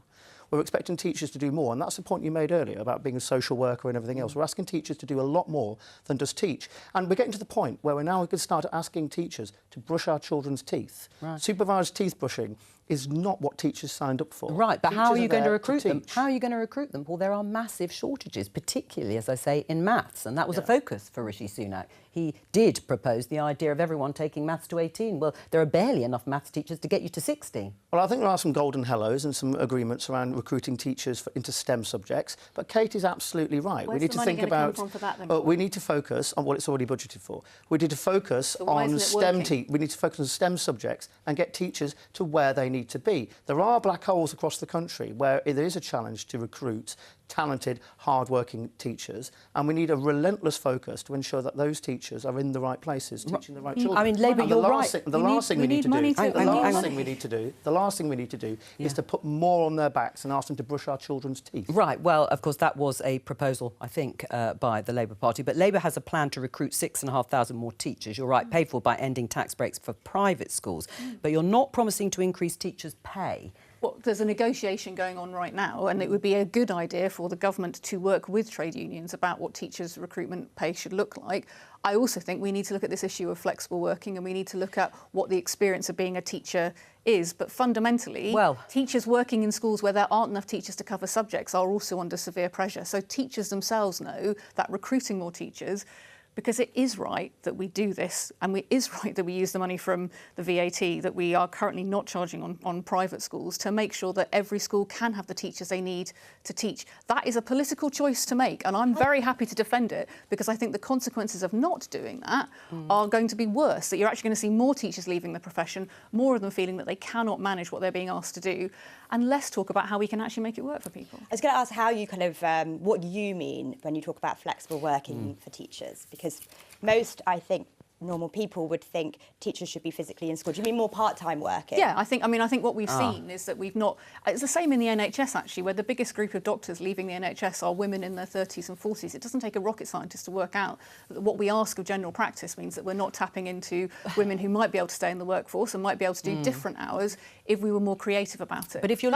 We're expecting teachers to do more, and that's the point you made earlier about being a social worker and everything else. We're asking teachers to do a lot more than just teach. And we're getting to the point where we're now going to start asking teachers to brush our children's teeth. Right. Supervised teeth brushing is not what teachers signed up for. Right, but how are you going to recruit them? How are you going to recruit them? Well, there are massive shortages, particularly, as I say, in maths, and that was a focus for Rishi Sunak he did propose the idea of everyone taking maths to 18. Well, there are barely enough maths teachers to get you to 60. Well, I think there are some golden hellos and some agreements around recruiting teachers into STEM subjects. But Kate is absolutely right. Where's we need the to money think gonna about. come from for that, then? We need to focus on what it's already budgeted for. We need to focus So why on isn't it working? We need to focus on STEM subjects and get teachers to where they need to be. There are black holes across the country where there is a challenge to recruit talented, hard-working teachers, and we need a relentless focus to ensure that those teachers are in the right places, teaching the right children. I mean, Labour, you're right. The last thing we need to do is to put more on their backs and ask them to brush our children's teeth. Right, well, of course, that was a proposal, I think, by the Labour Party. But Labour has a plan to recruit 6,500 more teachers, you're right, paid for by ending tax breaks for private schools. But you're not promising to increase teachers' pay. Well, there's a negotiation going on right now, and it would be a good idea for the government to work with trade unions about what teachers' recruitment pay should look like. I also think we need to look at this issue of flexible working, and we need to look at what the experience of being a teacher is. But fundamentally, teachers working in schools where there aren't enough teachers to cover subjects are also under severe pressure. So teachers themselves know that recruiting more teachers, because it is right that we do this, and it is right that we use the money from the VAT that we are currently not charging on private schools to make sure that every school can have the teachers they need to teach. That is a political choice to make, and I'm very happy to defend it, because I think the consequences of not doing that are going to be worse, that you're actually going to see more teachers leaving the profession, more of them feeling that they cannot manage what they're being asked to do, and less talk about how we can actually make it work for people. I was going to ask how you kind of, what you mean when you talk about flexible working for teachers, because most, I think, normal people would think teachers should be physically in school. Do you mean more part-time working? Yeah, I think what we've seen is that we've not... It's the same in the NHS, actually, where the biggest group of doctors leaving the NHS are women in their 30s and 40s. It doesn't take a rocket scientist to work out that what we ask of general practice means that we're not tapping into women who might be able to stay in the workforce and might be able to do different hours if we were more creative about it. But if you're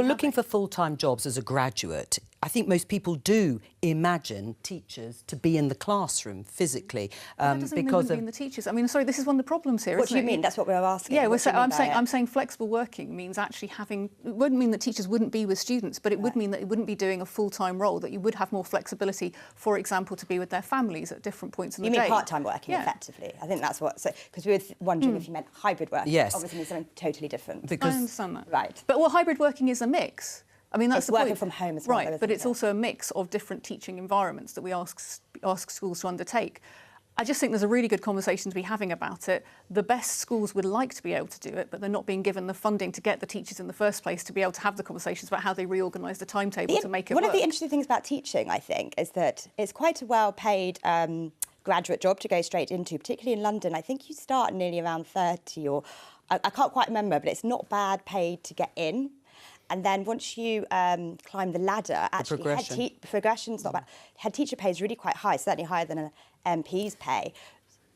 looking for full-time jobs as a graduate, I think most people do imagine teachers to be in the classroom physically. That doesn't mean they wouldn't be in the teachers. I mean, sorry, this is one of the problems here. What do you mean? That's what we're asking. Yeah, I'm saying flexible working means actually having. It wouldn't mean that teachers wouldn't be with students, but it would mean that it wouldn't be doing a full-time role. That you would have more flexibility, for example, to be with their families at different points in the day. You mean part-time working, effectively? I think that's what. So, because we were wondering if you meant hybrid working. Yes. Obviously, means something totally different. I understand that. Right. But hybrid working is a mix. I mean, that's it's the working point. from home as well. Right, but it's also a mix of different teaching environments that we ask schools to undertake. I just think there's a really good conversation to be having about it. The best schools would like to be able to do it, but they're not being given the funding to get the teachers in the first place to be able to have the conversations about how they reorganise the timetable to make it work. One of the interesting things about teaching, I think, is that it's quite a well-paid graduate job to go straight into, particularly in London. I think you start nearly around 30 or... I can't quite remember, but it's not bad paid to get in. And then once you climb the ladder, actually, progression's not bad. Head teacher pay is really quite high, certainly higher than an MP's pay.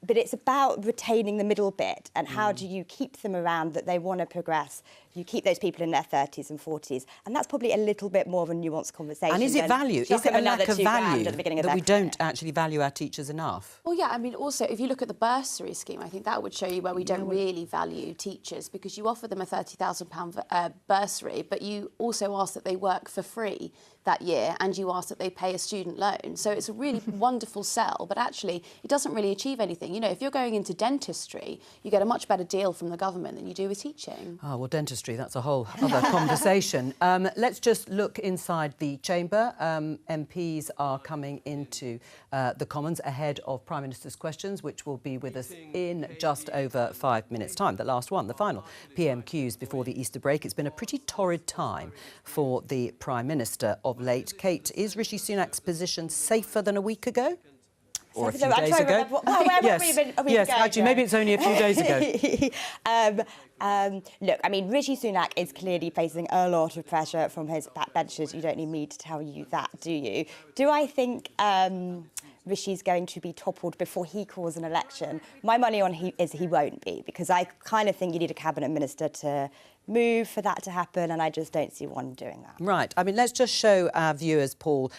But it's about retaining the middle bit and how do you keep them around that they want to progress. You keep those people in their 30s and 40s. And that's probably a little bit more of a nuanced conversation. And is it value? Is it a lack of value that we don't actually value our teachers enough? Well, yeah, I mean, also, if you look at the bursary scheme, I think that would show you where we don't really value teachers, because you offer them a £30,000 bursary, but you also ask that they work for free that year, and you ask that they pay a student loan. So it's a really wonderful sell, but actually it doesn't really achieve anything. You know, if you're going into dentistry, you get a much better deal from the government than you do with teaching. Oh, well, dentistry, that's a whole other conversation. Let's just look inside the chamber. MPs are coming into the Commons ahead of Prime Minister's questions, which will be with us in just over 5 minutes' time. The last one, the final PMQs before the Easter break. It's been a pretty torrid time for the Prime Minister of late. Kate, is Rishi Sunak's position safer than a week ago? Or a few days ago? Yes, actually, maybe it's only a few days ago. Look, I mean, Rishi Sunak is clearly facing a lot of pressure from his backbenchers. You don't need me to tell you that, do you? Do I think Rishi's going to be toppled before he calls an election? My money on he won't be, because I kind of think you need a cabinet minister to move for that to happen, and I just don't see one doing that. Right. I mean, let's just show our viewers, Paul,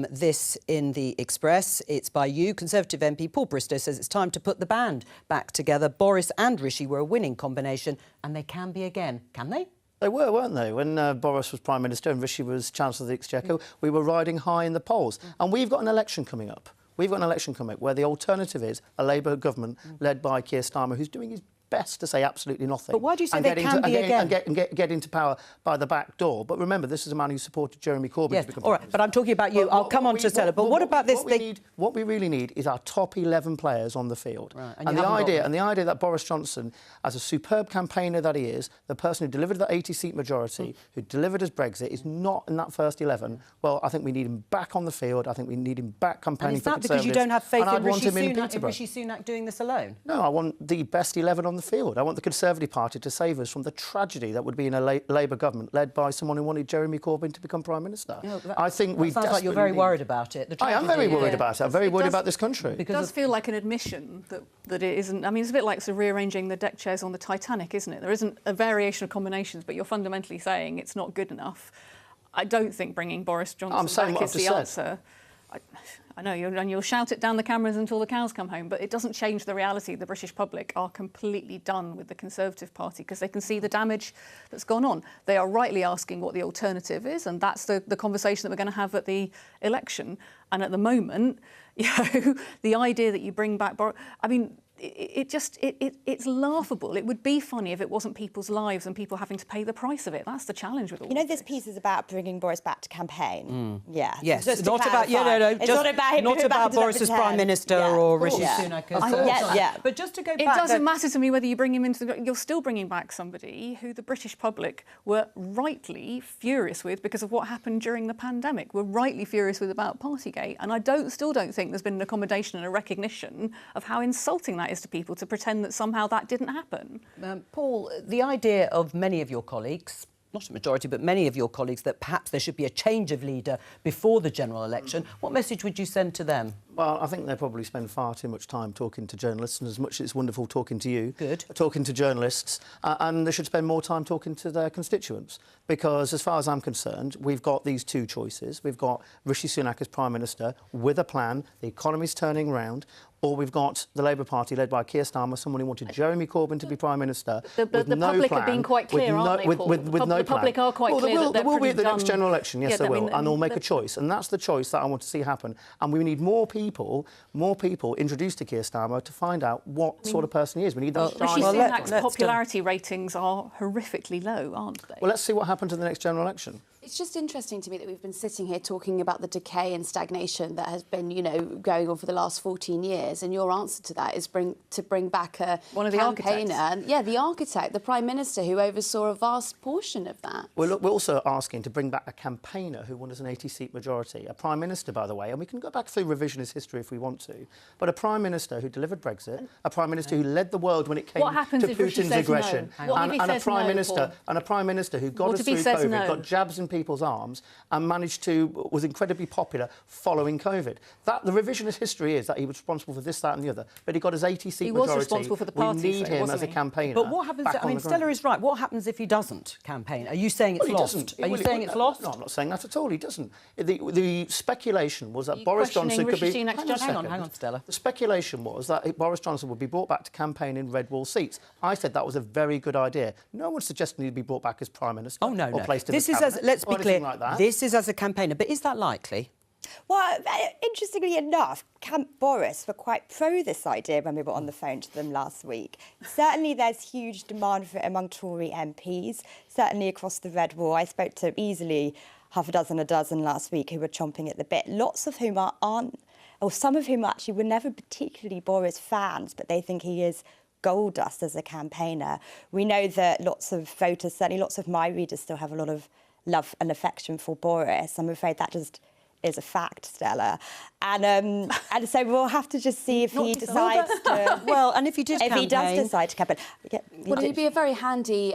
this in the Express. It's by you. Conservative MP Paul Bristow says it's time to put the band back together. Boris and Rishi were a winning combination, and they can be again. Can they? They were, weren't they? When Boris was Prime Minister and Rishi was Chancellor of the Exchequer, we were riding high in the polls. And we've got an election coming up. We've got an election coming where the alternative is a Labour government led by Keir Starmer, who's doing his best to say absolutely nothing. But why do you say they can be again? Get into power by the back door. But remember, this is a man who supported Jeremy Corbyn. Yes, to become all right, but I'm talking about you. I'll come on to Stella. But what about this? What we really need is our top 11 players on the field. Right, and the idea that Boris Johnson, as a superb campaigner that he is, the person who delivered the 80-seat majority, who delivered his Brexit, is not in that first 11. Well, I think we need him back on the field. I think we need him back campaigning for Conservatives. And is that because you don't have faith in Rishi Sunak doing this alone? No, I want the best 11 on the field. I want the Conservative Party to save us from the tragedy that would be in a Labour government led by someone who wanted Jeremy Corbyn to become Prime Minister. I think we sounds like you're very worried about it. I am very worried about it. I'm very worried about this country. It does feel like an admission that it isn't. I mean, it's a bit like sort of rearranging the deck chairs on the Titanic, isn't it? There isn't a variation of combinations, but you're fundamentally saying it's not good enough. I don't think bringing Boris Johnson back is the answer. I know, and you'll shout it down the cameras until the cows come home, but it doesn't change the reality. The British public are completely done with the Conservative Party because they can see the damage that's gone on. They are rightly asking what the alternative is, and that's the conversation that we're going to have at the election. And at the moment, the idea that you bring back Boris... I mean, it's laughable. It would be funny if it wasn't people's lives and people having to pay the price of it. That's the challenge with all this piece is about bringing Boris back to campaign. Yeah. Yes. Just not about it's not about him. Not about Boris as Prime Minister or Rishi Sunak as But just to go back, it doesn't matter to me whether you bring him into you're still bringing back somebody who the British public were rightly furious with because of what happened during the pandemic. We're rightly furious with about Partygate, and I still don't think there's been an accommodation and a recognition of how insulting that is to people to pretend that somehow that didn't happen. Paul, the idea of many of your colleagues, not a majority, but many of your colleagues, that perhaps there should be a change of leader before the general election, what message would you send to them? Well, I think they probably spend far too much time talking to journalists, and as much as it's wonderful talking to you, talking to journalists, and they should spend more time talking to their constituents, because as far as I'm concerned, we've got these two choices. We've got Rishi Sunak as Prime Minister with a plan, the economy's turning round, or we've got the Labour Party led by Keir Starmer, someone who wanted Jeremy Corbyn to be Prime Minister with no public plan, are being quite clear, aren't they, Paul? The public are quite clear that there will be at the next done... general election, yes, they will, and they'll make a choice, and that's the choice that I want to see happen. And we need more people introduced to Keir Starmer to find out what sort of person he is. We need those Rishi Sunak's popularity ratings are horrifically low, aren't they? Well, let's see what happens in the next general election. It's just interesting to me that we've been sitting here talking about the decay and stagnation that has been, going on for the last 14 years, and your answer to that is to bring back one of the campaigner, architects. the architect, the Prime Minister, who oversaw a vast portion of that. We're also asking to bring back a campaigner who won us an 80-seat majority, a Prime Minister, by the way, and we can go back through revisionist history if we want to, but a Prime Minister who delivered Brexit, a Prime Minister who led the world when it came to Putin's aggression, and a Prime Minister who got us through COVID, got jabs in people's arms, and was incredibly popular following COVID. The revisionist history is that he was responsible for this, that, and the other, but he got his 80-seat majority. He was responsible for the party. We need him as a campaigner. But what happens? I mean, Stella is right. What happens if he doesn't campaign? Are you saying it's lost? Are you saying it's lost? No, I'm not saying that at all. He doesn't. The speculation was that Boris Johnson could be. Hang on, Stella. The speculation was that Boris Johnson would be brought back to campaign in red wall seats. I said that was a very good idea. No one's suggesting he'd be brought back as Prime Minister. Oh no, or placed in this the is cabinet, let's be clear. Like this is as a campaigner, but is that likely? Well, interestingly enough, Camp Boris were quite pro this idea when we were on the phone to them last week. Certainly there's huge demand for it among Tory MPs, certainly across the red wall. I spoke to easily a dozen last week who were chomping at the bit, lots of whom some of whom actually were never particularly Boris fans, but they think he is gold dust as a campaigner. We know that lots of voters, certainly lots of my readers, still have a lot of love and affection for Boris. I'm afraid that just is a fact, Stella. And so we'll have to just see if he decides to... Well, and if he did if he does decide to campaign... He'd be a very handy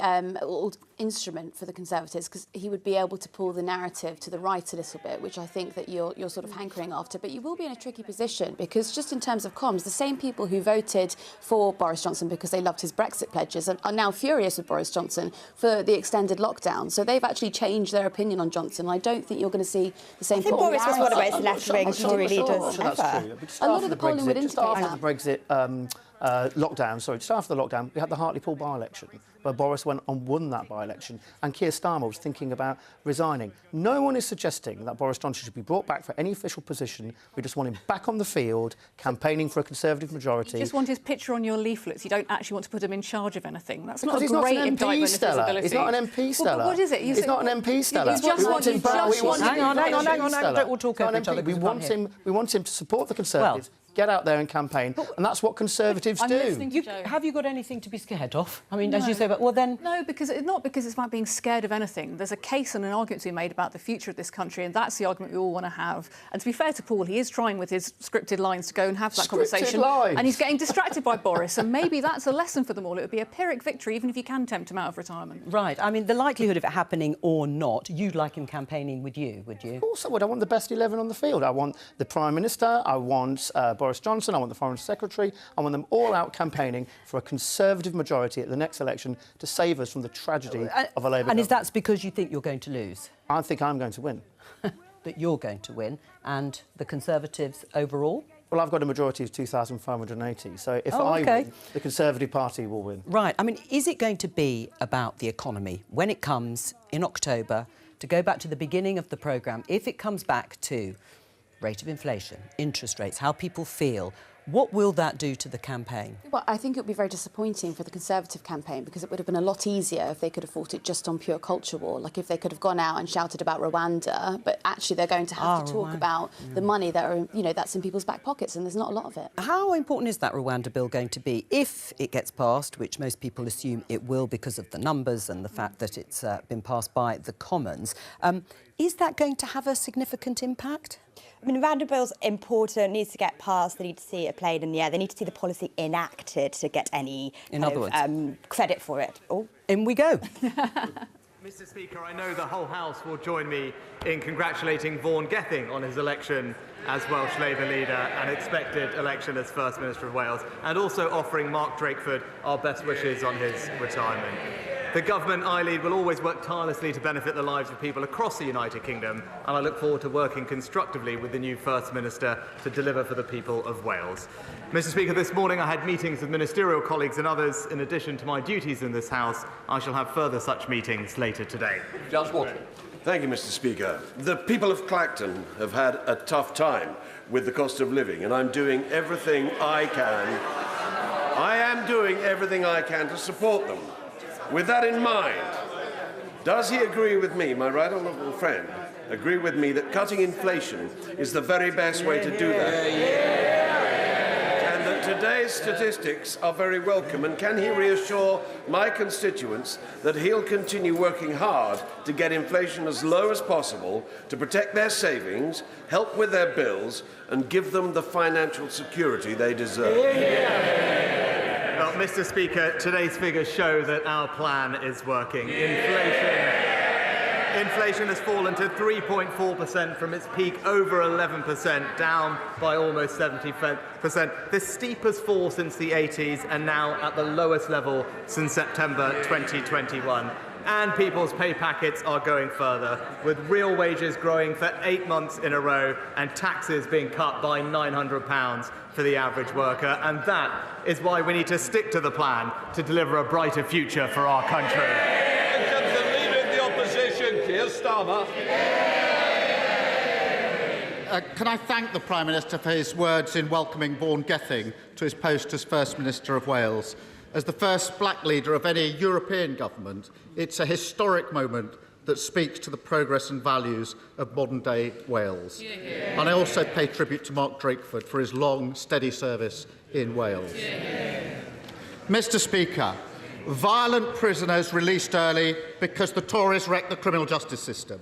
instrument for the Conservatives, because he would be able to pull the narrative to the right a little bit, which I think that you're sort of hankering after. But you will be in a tricky position, because just in terms of comms, the same people who voted for Boris Johnson because they loved his Brexit pledges are now furious with Boris Johnson for the extended lockdown. So they've actually changed their opinion on Johnson. I don't think you're going to see the same... I think Boris was one of the most left-wing Tory leaders ever. That's true. A lot of the polling would indicate that. After the Brexit just after the lockdown, we had the Hartlepool by-election, where Boris went and won that by-election, and Keir Starmer was thinking about resigning. No one is suggesting that Boris Johnson should be brought back for any official position. We just want him back on the field, campaigning for a Conservative majority. You just want his picture on your leaflets. You don't actually want to put him in charge of anything. That's because not a great an indictment of his ability. He's not an MP Stella. Well, what is it? He's not an MP Stella. Hang on. Don't all talk over each other. We want him to support the Conservatives. Get out there and campaign, and that's what Conservatives do. Have you got anything to be scared of? I mean, as you say, but well then... No, because it's about being scared of anything. There's a case and an argument to be made about the future of this country, and that's the argument we all want to have. And to be fair to Paul, he is trying with his scripted lines to go and have that conversation. Lines. And he's getting distracted by Boris, and maybe that's a lesson for them all. It would be a Pyrrhic victory, even if you can tempt him out of retirement. Right. I mean, the likelihood of it happening or not, you'd like him campaigning with you, would you? Of course I would. I want the best 11 on the field. I want the Prime Minister, I want Boris Johnson, I want the Foreign Secretary. I want them all out campaigning for a Conservative majority at the next election to save us from the tragedy of a Labour government. And is that because you think you're going to lose? I think I'm going to win. That you're going to win, and the Conservatives overall? Well, I've got a majority of 2,580, so if I win, the Conservative Party will win. Right. I mean, is it going to be about the economy when it comes in October, to go back to the beginning of the programme, if it comes back to rate of inflation, interest rates, how people feel, what will that do to the campaign? Well, I think it would be very disappointing for the Conservative campaign, because it would have been a lot easier if they could have fought it just on pure culture war. Like if they could have gone out and shouted about Rwanda, but actually they're going to have to talk about the money that are, that's in people's back pockets, and there's not a lot of it. How important is that Rwanda bill going to be if it gets passed, which most people assume it will because of the numbers and the fact that it's been passed by the Commons? Is that going to have a significant impact? I mean, Rwanda bill's important, needs to get passed, they need to see it played in the air, they need to see the policy enacted to get any credit for it. Oh. In we go. Mr. Speaker, I know the whole House will join me in congratulating Vaughan Gething on his election as Welsh Labour leader and expected election as First Minister of Wales, and also offering Mark Drakeford our best wishes on his retirement. The government I lead will always work tirelessly to benefit the lives of people across the United Kingdom, and I look forward to working constructively with the new First Minister to deliver for the people of Wales. Mr. Speaker, this morning I had meetings with ministerial colleagues and others. In addition to my duties in this House, I shall have further such meetings later today. Just Watson. Thank you, Mr. Speaker. The people of Clacton have had a tough time with the cost of living, and I'm doing everything I can. I am doing everything I can to support them. With that in mind, does he agree with me, my right honourable friend, agree with me that cutting inflation is the very best way to do that? And that today's statistics are very welcome, and can he reassure my constituents that he'll continue working hard to get inflation as low as possible, to protect their savings, help with their bills, and give them the financial security they deserve? Well, Mr. Speaker, today's figures show that our plan is working. Inflation has fallen to 3.4% from its peak over 11%, down by almost 70%. The steepest fall since the 80s, and now at the lowest level since September 2021. And people's pay packets are going further, with real wages growing for 8 months in a row and taxes being cut by £900 for the average worker. And that is why we need to stick to the plan to deliver a brighter future for our country. The Leader of the Opposition, Keir Starmer. Can I thank the Prime Minister for his words in welcoming Vaughan Gething to his post as First Minister of Wales. As the first black leader of any European government, it's a historic moment that speaks to the progress and values of modern-day Wales. And I also pay tribute to Mark Drakeford for his long, steady service in Wales. Mr. Speaker, violent prisoners released early because the Tories wrecked the criminal justice system.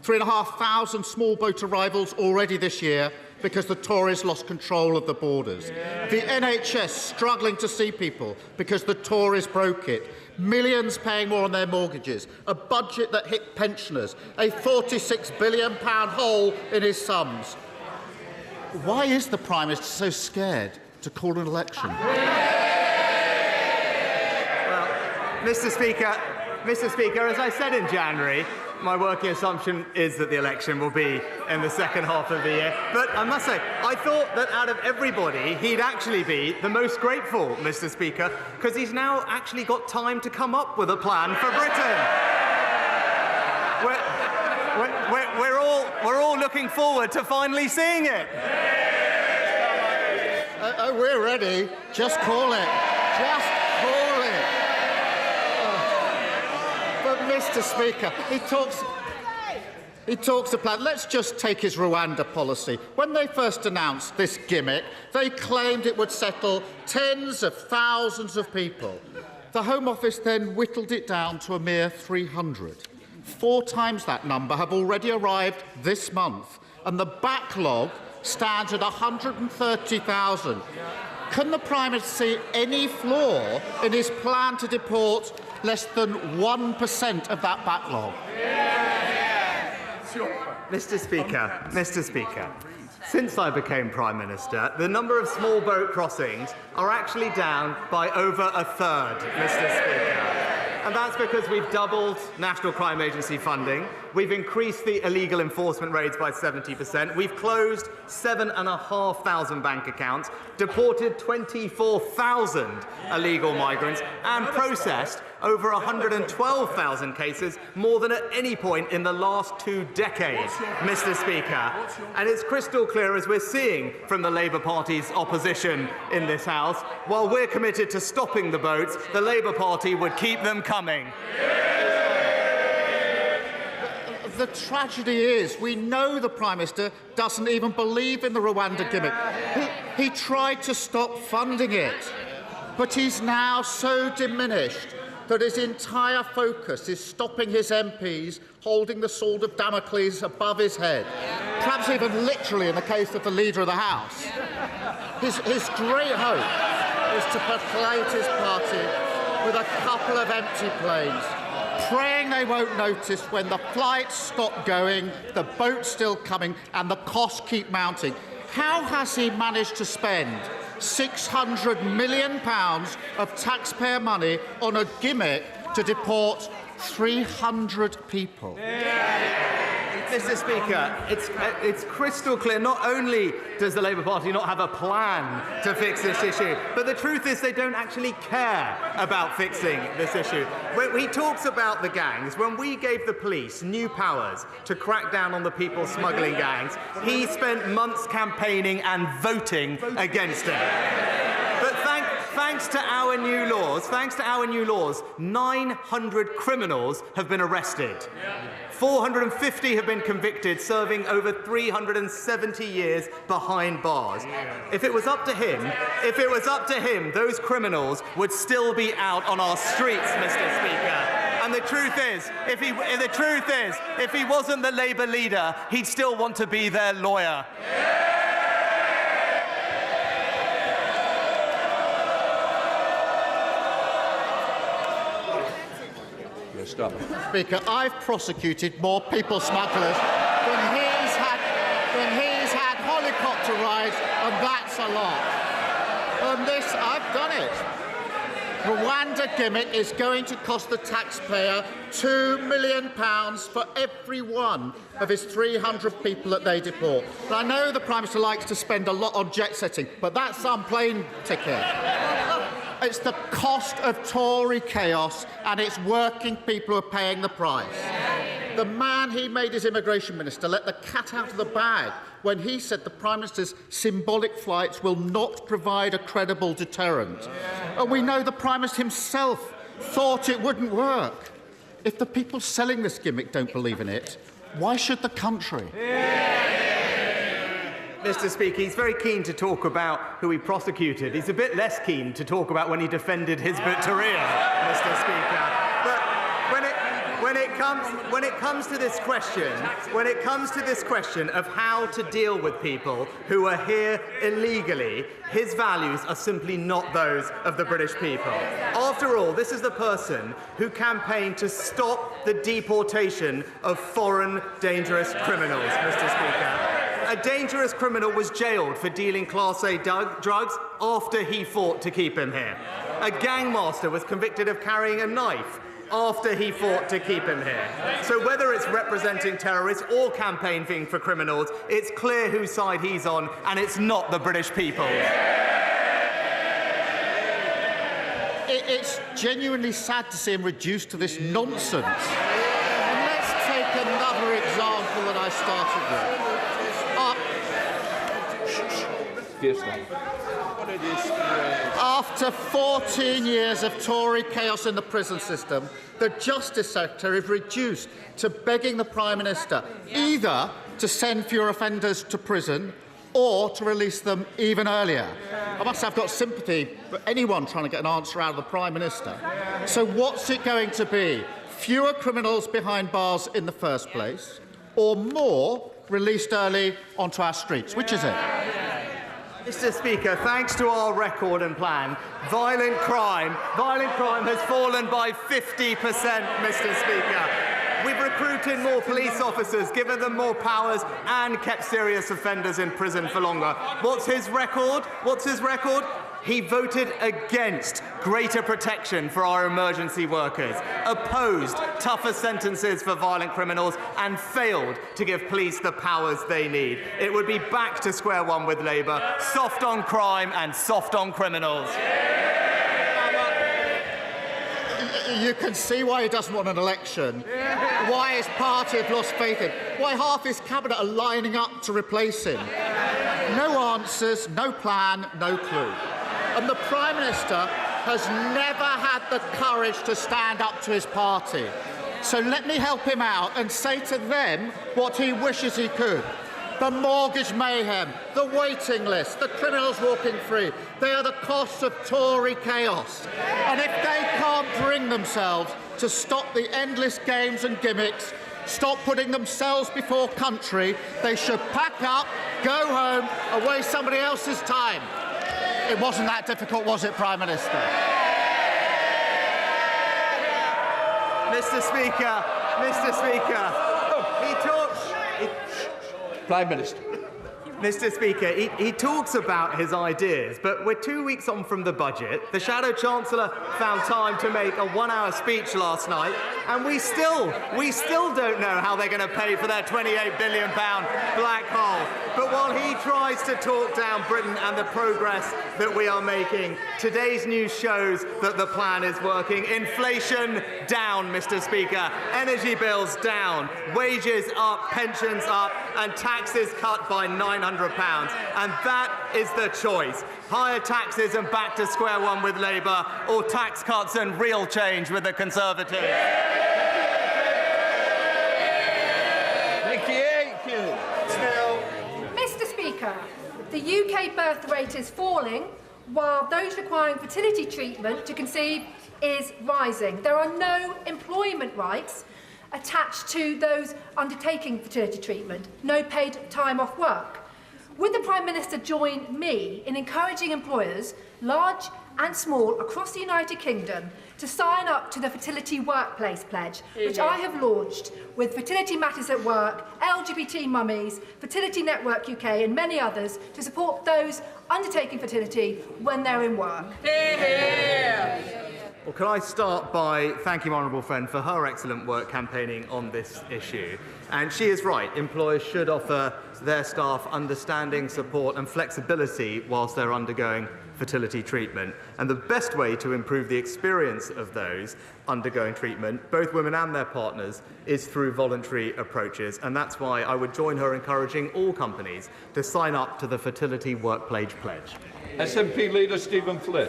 3,500 small boat arrivals already this year because the Tories lost control of the borders. The NHS struggling to see people because the Tories broke it. Millions paying more on their mortgages. A budget that hit pensioners. A £46 billion hole in his sums. Why is the Prime Minister so scared to call an election? Well, Mr. Speaker, as I said in January, my working assumption is that the election will be in the second half of the year. But I must say, I thought that out of everybody, he'd actually be the most grateful, Mr. Speaker, because he's now actually got time to come up with a plan for Britain. We're all looking forward to finally seeing it. We're ready. Just call it. Just call it. But, Mr. Speaker, he talks a plan. Let's just take his Rwanda policy. When they first announced this gimmick, they claimed it would settle tens of thousands of people. The Home Office then whittled it down to a mere 300. 4 times that number have already arrived this month, and the backlog stands at 130,000. Can the Prime Minister see any flaw in his plan to deport less than 1% of that backlog? Mr. Speaker, since I became Prime Minister, the number of small boat crossings are actually down by over a third, Mr. Speaker. And that's because we've doubled National Crime Agency funding, we've increased the illegal enforcement raids by 70%, we've closed 7,500 bank accounts, deported 24,000 illegal migrants, and processed over 112,000 cases, more than at any point in the last 2 decades, Mr. Speaker. And it's crystal clear, as we're seeing from the Labour Party's opposition in this House, while we're committed to stopping the boats, the Labour Party would keep them coming. The tragedy is, we know the Prime Minister doesn't even believe in the Rwanda gimmick. He tried to stop funding it, but he's now so diminished that his entire focus is stopping his MPs holding the sword of Damocles above his head, perhaps even literally in the case of the Leader of the House. His great hope is to percolate his party with a couple of empty planes, praying they won't notice when the flights stop going, the boat's still coming, and the costs keep mounting. How has he managed to spend £600 million of taxpayer money on a gimmick to deport 300 people? Mr. Speaker, it's crystal clear. Not only does the Labour Party not have a plan to fix this issue, but the truth is they don't actually care about fixing this issue. When he talks about the gangs, when we gave the police new powers to crack down on the people smuggling gangs, he spent months campaigning and voting against it. But thanks to our new laws, 900 criminals have been arrested. 450 have been convicted, serving over 370 years behind bars. If it was up to him, those criminals would still be out on our streets, Mr. Speaker. And the truth is, if he wasn't the Labour leader, he'd still want to be their lawyer. Speaker, I've prosecuted more people smugglers than he's had helicopter rides, and that's a lot. On this, I've done it. Rwanda gimmick is going to cost the taxpayer £2 million for every one of his 300 people that they deport. And I know the Prime Minister likes to spend a lot on jet setting, but that's some plane ticket. It's the cost of Tory chaos, and it's working people who are paying the price. The man he made his immigration minister let the cat out of the bag when he said the Prime Minister's symbolic flights will not provide a credible deterrent. And we know the Prime Minister himself thought it wouldn't work. If the people selling this gimmick don't believe in it, why should the country? Mr. Speaker, he's very keen to talk about who he prosecuted. He's a bit less keen to talk about when he defended Hizb ut-Tahrir, Mr. Speaker. But when it comes to this question of how to deal with people who are here illegally, his values are simply not those of the British people. After all, this is the person who campaigned to stop the deportation of foreign dangerous criminals, Mr. Speaker. A dangerous criminal was jailed for dealing Class A drugs after he fought to keep him here. A gangmaster was convicted of carrying a knife after he fought to keep him here. So whether it's representing terrorists or campaigning for criminals, it's clear whose side he's on, and it's not the British people. It's genuinely sad to see him reduced to this nonsense. And let's take another example that I started with. After 14 years of Tory chaos in the prison system, the Justice Secretary is reduced to begging the Prime Minister either to send fewer offenders to prison or to release them even earlier. I must have got sympathy for anyone trying to get an answer out of the Prime Minister. So what's it going to be? Fewer criminals behind bars in the first place, or more released early onto our streets? Which is it? Mr. Speaker, thanks to our record and plan, violent crime has fallen by 50%, Mr. Speaker. We've recruited more police officers, given them more powers, and kept serious offenders in prison for longer. What's his record? He voted against greater protection for our emergency workers, opposed tougher sentences for violent criminals, and failed to give police the powers they need. It would be back to square one with Labour, soft on crime and soft on criminals. You can see why he doesn't want an election, why his party have lost faith in him, why half his cabinet are lining up to replace him. No answers, no plan, no clue. And the Prime Minister has never had the courage to stand up to his party. So let me help him out and say to them what he wishes he could. The mortgage mayhem, the waiting list, the criminals walking free, they are the costs of Tory chaos. And if they can't bring themselves to stop the endless games and gimmicks, stop putting themselves before country, they should pack up, go home, and waste somebody else's time. It wasn't that difficult, was it, Prime Minister? Mr. Speaker, he talks... Prime Minister. Mr. Speaker, he talks about his ideas, but we're 2 weeks on from the budget. The Shadow Chancellor found time to make a one-hour speech last night, and we still don't know how they're going to pay for their £28 billion black hole. But while he tries to talk down Britain and the progress that we are making, today's news shows that the plan is working. Inflation down, Mr. Speaker. Energy bills down. Wages up, pensions up, and taxes cut by £900. And that is the choice. Higher taxes and back to square one with Labour, or tax cuts and real change with the Conservatives. Mr. Speaker, the UK birth rate is falling, while those requiring fertility treatment to conceive is rising. There are no employment rights attached to those undertaking fertility treatment, no paid time off work. Would the Prime Minister join me in encouraging employers, large and small, across the United Kingdom to sign up to the Fertility Workplace Pledge, which I have launched with Fertility Matters at Work, LGBT Mummies, Fertility Network UK and many others to support those undertaking fertility when they're in work? Well, can I start by thanking my honourable friend for her excellent work campaigning on this issue. And she is right, employers should offer their staff understanding, support and flexibility whilst they're undergoing fertility treatment. And the best way to improve the experience of those undergoing treatment, both women and their partners, is through voluntary approaches. And that's why I would join her encouraging all companies to sign up to the Fertility Workplace Pledge. SNP Leader Stephen Flynn.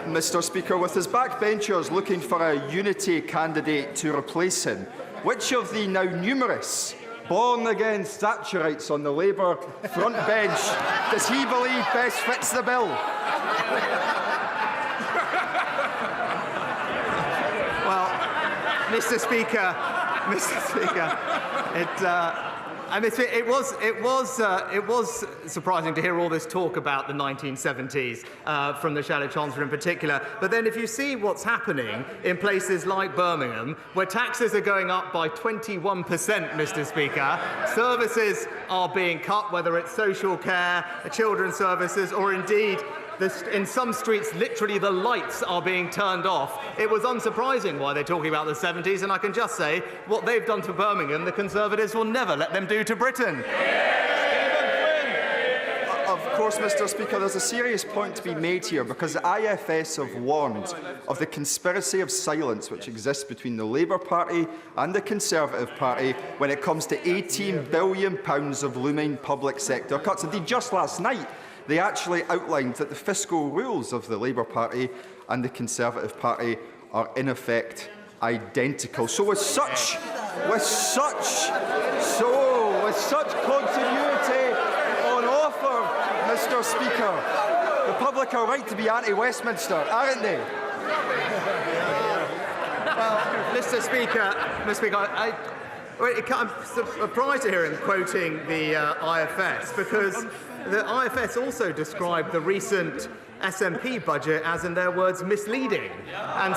Mr. Speaker, with his backbenchers looking for a unity candidate to replace him, which of the now numerous born-again Thatcherites on the Labour front bench does he believe best fits the bill? Well, Mr. Speaker, it was surprising to hear all this talk about the 1970s from the Shadow Chancellor in particular. But then if you see what's happening in places like Birmingham, where taxes are going up by 21%, Mr. Speaker, services are being cut, whether it's social care, children's services, or indeed in some streets, literally the lights are being turned off. It was unsurprising why they're talking about the 70s, and I can just say what they've done to Birmingham, the Conservatives will never let them do to Britain. Of course, Mr. Speaker, there's a serious point to be made here, because the IFS have warned of the conspiracy of silence which exists between the Labour Party and the Conservative Party when it comes to £18 billion of looming public sector cuts. Indeed, just last night, they actually outlined that the fiscal rules of the Labour Party and the Conservative Party are, in effect, identical. So with such continuity on offer, Mr. Speaker, the public are right to be anti-Westminster, aren't they? Well, Mr. Speaker, I'm surprised to hear him quoting the IFS, because the IFS also described the recent SNP budget as, in their words, misleading, and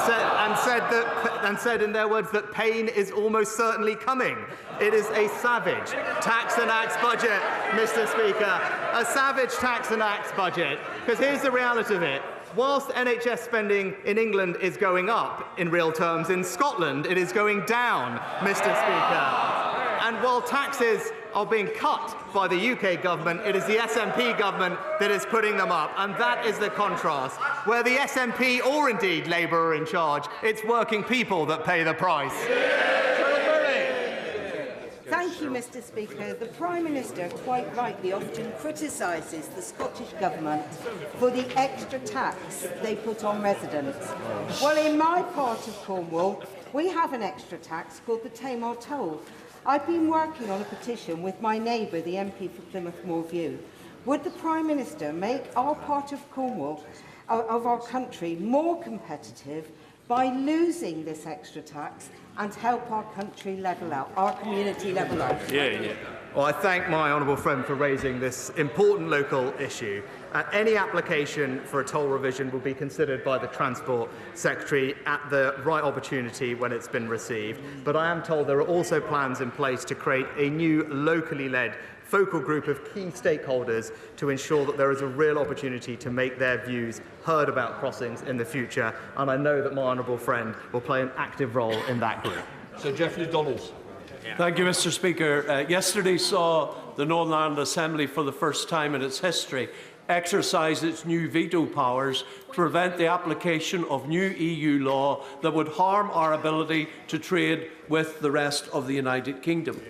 said in their words that pain is almost certainly coming. It is a savage tax and acts budget, Mr. Speaker, a savage tax and acts budget. Because here's the reality of it. Whilst NHS spending in England is going up in real terms, in Scotland it is going down, Mr. Speaker. And while taxes are being cut by the UK government, it is the SNP government that is putting them up. And that is the contrast. Where the SNP, or indeed Labour, are in charge, it's working people that pay the price. Thank you, Mr. Speaker. The Prime Minister quite rightly often criticises the Scottish Government for the extra tax they put on residents. Well, in my part of Cornwall, we have an extra tax called the Tamar Toll. I've been working on a petition with my neighbour, the MP for Plymouth Moorview. Would the Prime Minister make our part of Cornwall, of our country, more competitive by losing this extra tax and help our country level out, our community level out? Well, I thank my honourable friend for raising this important local issue. Any application for a toll revision will be considered by the Transport Secretary at the right opportunity when it's been received. But I am told there are also plans in place to create a new locally led focal group of key stakeholders to ensure that there is a real opportunity to make their views heard about crossings in the future. And I know that my honourable friend will play an active role in that group. Sir Geoffrey Donalds. Thank you, Mr. Speaker. Yesterday saw the Northern Ireland Assembly, for the first time in its history, exercise its new veto powers to prevent the application of new EU law that would harm our ability to trade with the rest of the United Kingdom.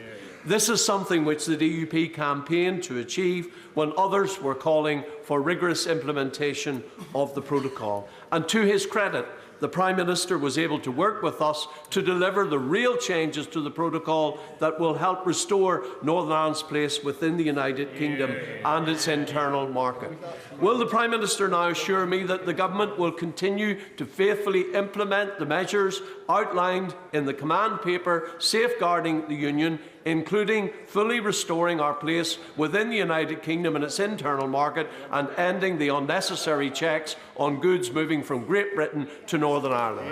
This is something which the DUP campaigned to achieve when others were calling for rigorous implementation of the protocol. And to his credit, the Prime Minister was able to work with us to deliver the real changes to the protocol that will help restore Northern Ireland's place within the United Kingdom and its internal market. Will the Prime Minister now assure me that the Government will continue to faithfully implement the measures outlined in the command paper safeguarding the Union, including fully restoring our place within the United Kingdom and its internal market and ending the unnecessary checks on goods moving from Great Britain to Northern Ireland?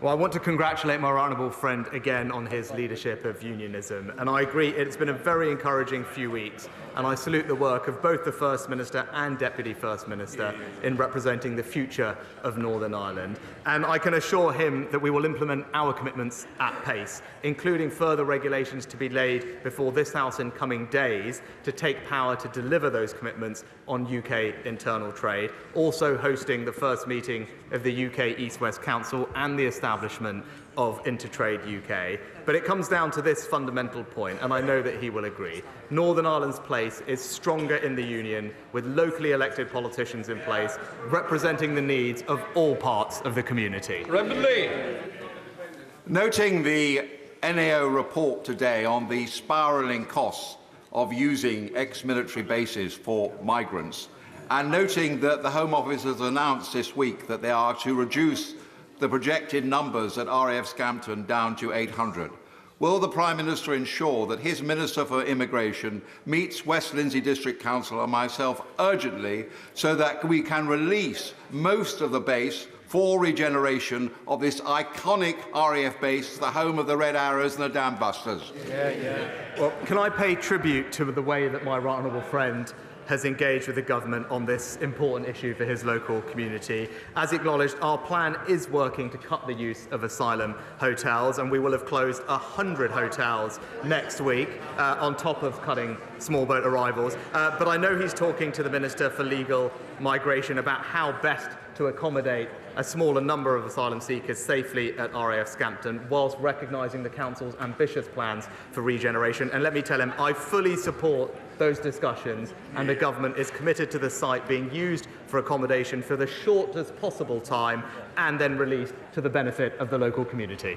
Well, I want to congratulate my honourable friend again on his leadership of unionism. And I agree, it's been a very encouraging few weeks. And I salute the work of both the First Minister and Deputy First Minister in representing the future of Northern Ireland. And I can assure him that we will implement our commitments at pace, including further regulations to be laid before this House in coming days to take power to deliver those commitments on UK internal trade, also hosting the first meeting of the UK East-West Council and the establishment of Intertrade UK. But it comes down to this fundamental point, and I know that he will agree. Northern Ireland's place is stronger in the Union, with locally elected politicians in place, representing the needs of all parts of the community. Noting the NAO report today on the spiralling costs of using ex-military bases for migrants, and noting that the Home Office has announced this week that they are to reduce the projected numbers at RAF Scampton down to 800. Will the Prime Minister ensure that his Minister for Immigration meets West Lindsey District Council and myself urgently so that we can release most of the base for regeneration of this iconic RAF base, the home of the Red Arrows and the Dam Busters? Well, can I pay tribute to the way that my right honourable friend has engaged with the government on this important issue for his local community. As acknowledged, our plan is working to cut the use of asylum hotels, and we will have closed 100 hotels next week, on top of cutting small boat arrivals. But I know he's talking to the Minister for Legal Migration about how best to accommodate a smaller number of asylum seekers safely at RAF Scampton, whilst recognising the Council's ambitious plans for regeneration. And let me tell him, I fully support those discussions, and the government is committed to the site being used for accommodation for the shortest possible time and then released to the benefit of the local community.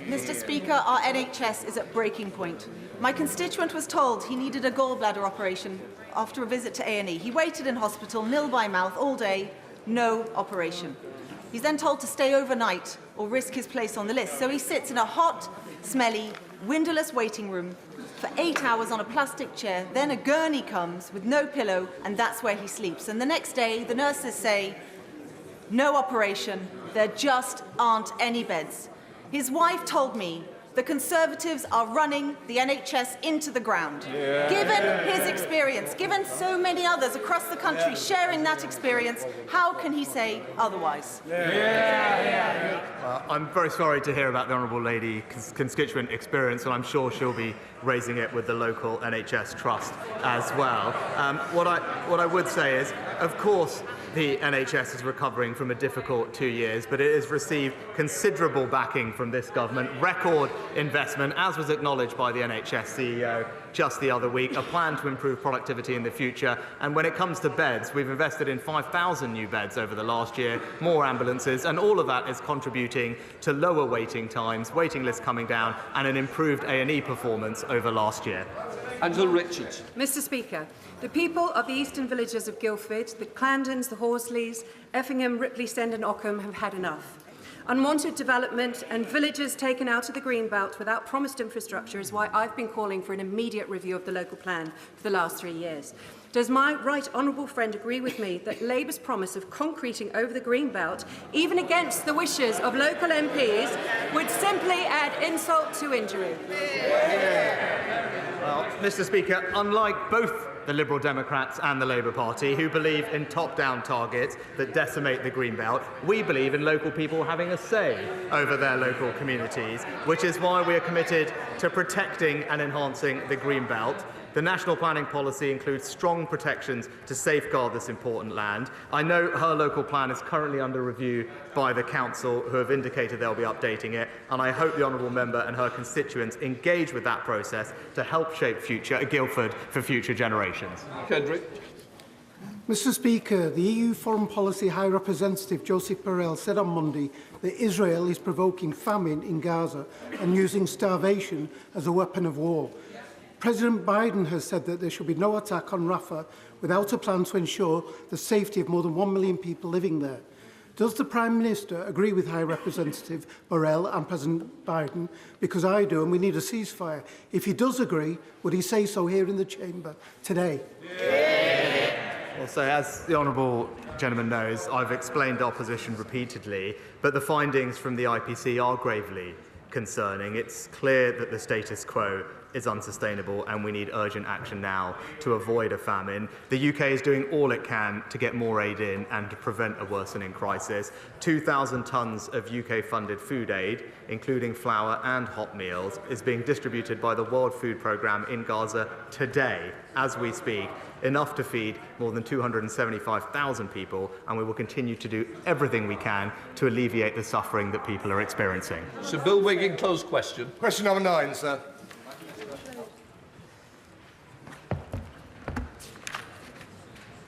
Mr. Speaker, our NHS is at breaking point. My constituent was told he needed a gallbladder operation after a visit to A&E. He waited in hospital, nil by mouth, all day, no operation. He's then told to stay overnight or risk his place on the list. So he sits in a hot, smelly, windowless waiting room for 8 hours on a plastic chair. Then a gurney comes with no pillow, and that's where he sleeps. And the next day, the nurses say, no operation, there just aren't any beds. His wife told me the Conservatives are running the NHS into the ground. Given his experience, given so many others across the country sharing that experience, how can he say otherwise? I'm very sorry to hear about the Honourable Lady's constituent experience, and I'm sure she'll be raising it with the local NHS Trust as well. What I would say is, of course, the NHS is recovering from a difficult 2 years, but it has received considerable backing from this government, record investment, as was acknowledged by the NHS CEO just the other week, a plan to improve productivity in the future. And when it comes to beds, we've invested in 5,000 new beds over the last year, more ambulances, and all of that is contributing to lower waiting times, waiting lists coming down, and an improved A&E performance over last year. Angela Richards. Mr. Speaker, the people of the eastern villages of Guildford, the Clandons, the Horsleys, Effingham, Ripley, Send and Ockham have had enough. Unwanted development and villages taken out of the Greenbelt without promised infrastructure is why I've been calling for an immediate review of the local plan for the last 3 years. Does my right honourable friend agree with me that Labour's promise of concreting over the Greenbelt, even against the wishes of local MPs, would simply add insult to injury? Well, Mr. Speaker, unlike both the Liberal Democrats and the Labour Party, who believe in top-down targets that decimate the Greenbelt, we believe in local people having a say over their local communities, which is why we are committed to protecting and enhancing the Greenbelt. The national planning policy includes strong protections to safeguard this important land. I know her local plan is currently under review by the council, who have indicated they'll be updating it, and I hope the honourable member and her constituents engage with that process to help shape future Guildford for future generations. Kendrick. Mr. Speaker, the EU Foreign Policy High Representative Joseph Borrell said on Monday that Israel is provoking famine in Gaza and using starvation as a weapon of war. President Biden has said that there should be no attack on Rafah without a plan to ensure the safety of more than 1 million people living there. Does the Prime Minister agree with High Representative Borrell and President Biden? Because I do, and we need a ceasefire. If he does agree, would he say so here in the chamber today? Well, so as the honourable gentleman knows, I've explained our position repeatedly, but the findings from the IPC are gravely concerning. It's clear that the status quo is unsustainable and we need urgent action now to avoid a famine. The UK is doing all it can to get more aid in and to prevent a worsening crisis. 2,000 tonnes of UK-funded food aid, including flour and hot meals, is being distributed by the World Food Programme in Gaza today, as we speak, enough to feed more than 275,000 people, and we will continue to do everything we can to alleviate the suffering that people are experiencing. Sir Bill Wiggin, closed question. Question number 9, sir.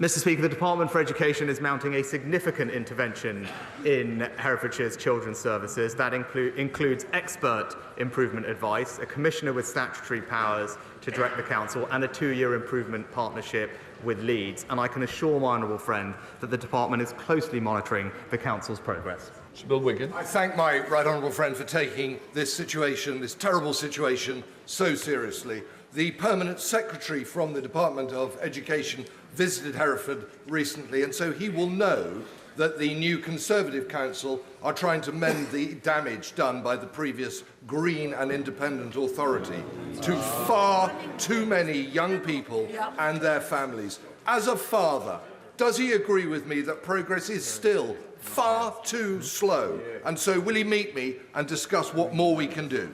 Mr. Speaker, the Department for Education is mounting a significant intervention in Herefordshire's children's services. That includes expert improvement advice, a commissioner with statutory powers to direct the council, and a 2-year improvement partnership with Leeds. And I can assure my honourable friend that the department is closely monitoring the council's progress. Sir Bill Wiggin. I thank my right honourable friend for taking this situation, this terrible situation, so seriously. The Permanent Secretary from the Department of Education visited Hereford recently, and so he will know that the new Conservative Council are trying to mend the damage done by the previous Green and Independent authority to far too many young people and their families. As a father, does he agree with me that progress is still far too slow? And so will he meet me and discuss what more we can do?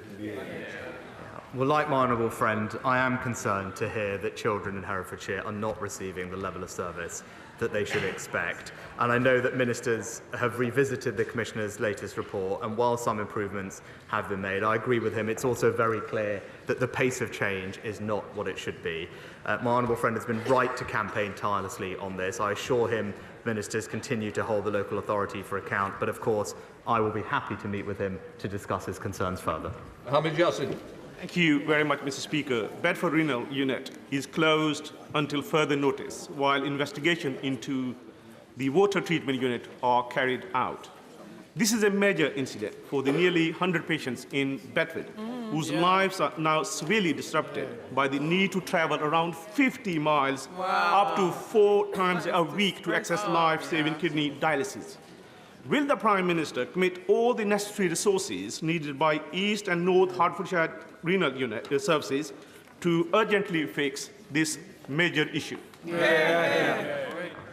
Well, like my honourable friend, I am concerned to hear that children in Herefordshire are not receiving the level of service that they should expect. And I know that ministers have revisited the Commissioner's latest report, and while some improvements have been made, I agree with him. It's also very clear that the pace of change is not what it should be. My honourable friend has been right to campaign tirelessly on this. I assure him ministers continue to hold the local authority for account, but of course I will be happy to meet with him to discuss his concerns further. Hamid Yassin. Thank you very much, Mr. Speaker. Bedford Renal Unit is closed until further notice, while investigation into the water treatment unit are carried out. This is a major incident for the nearly 100 patients in Bedford, whose lives are now severely disrupted by the need to travel around 50 miles up to 4 times a week to access life-saving kidney dialysis. Will the Prime Minister commit all the necessary resources needed by East and North Hertfordshire renal unit services to urgently fix this major issue?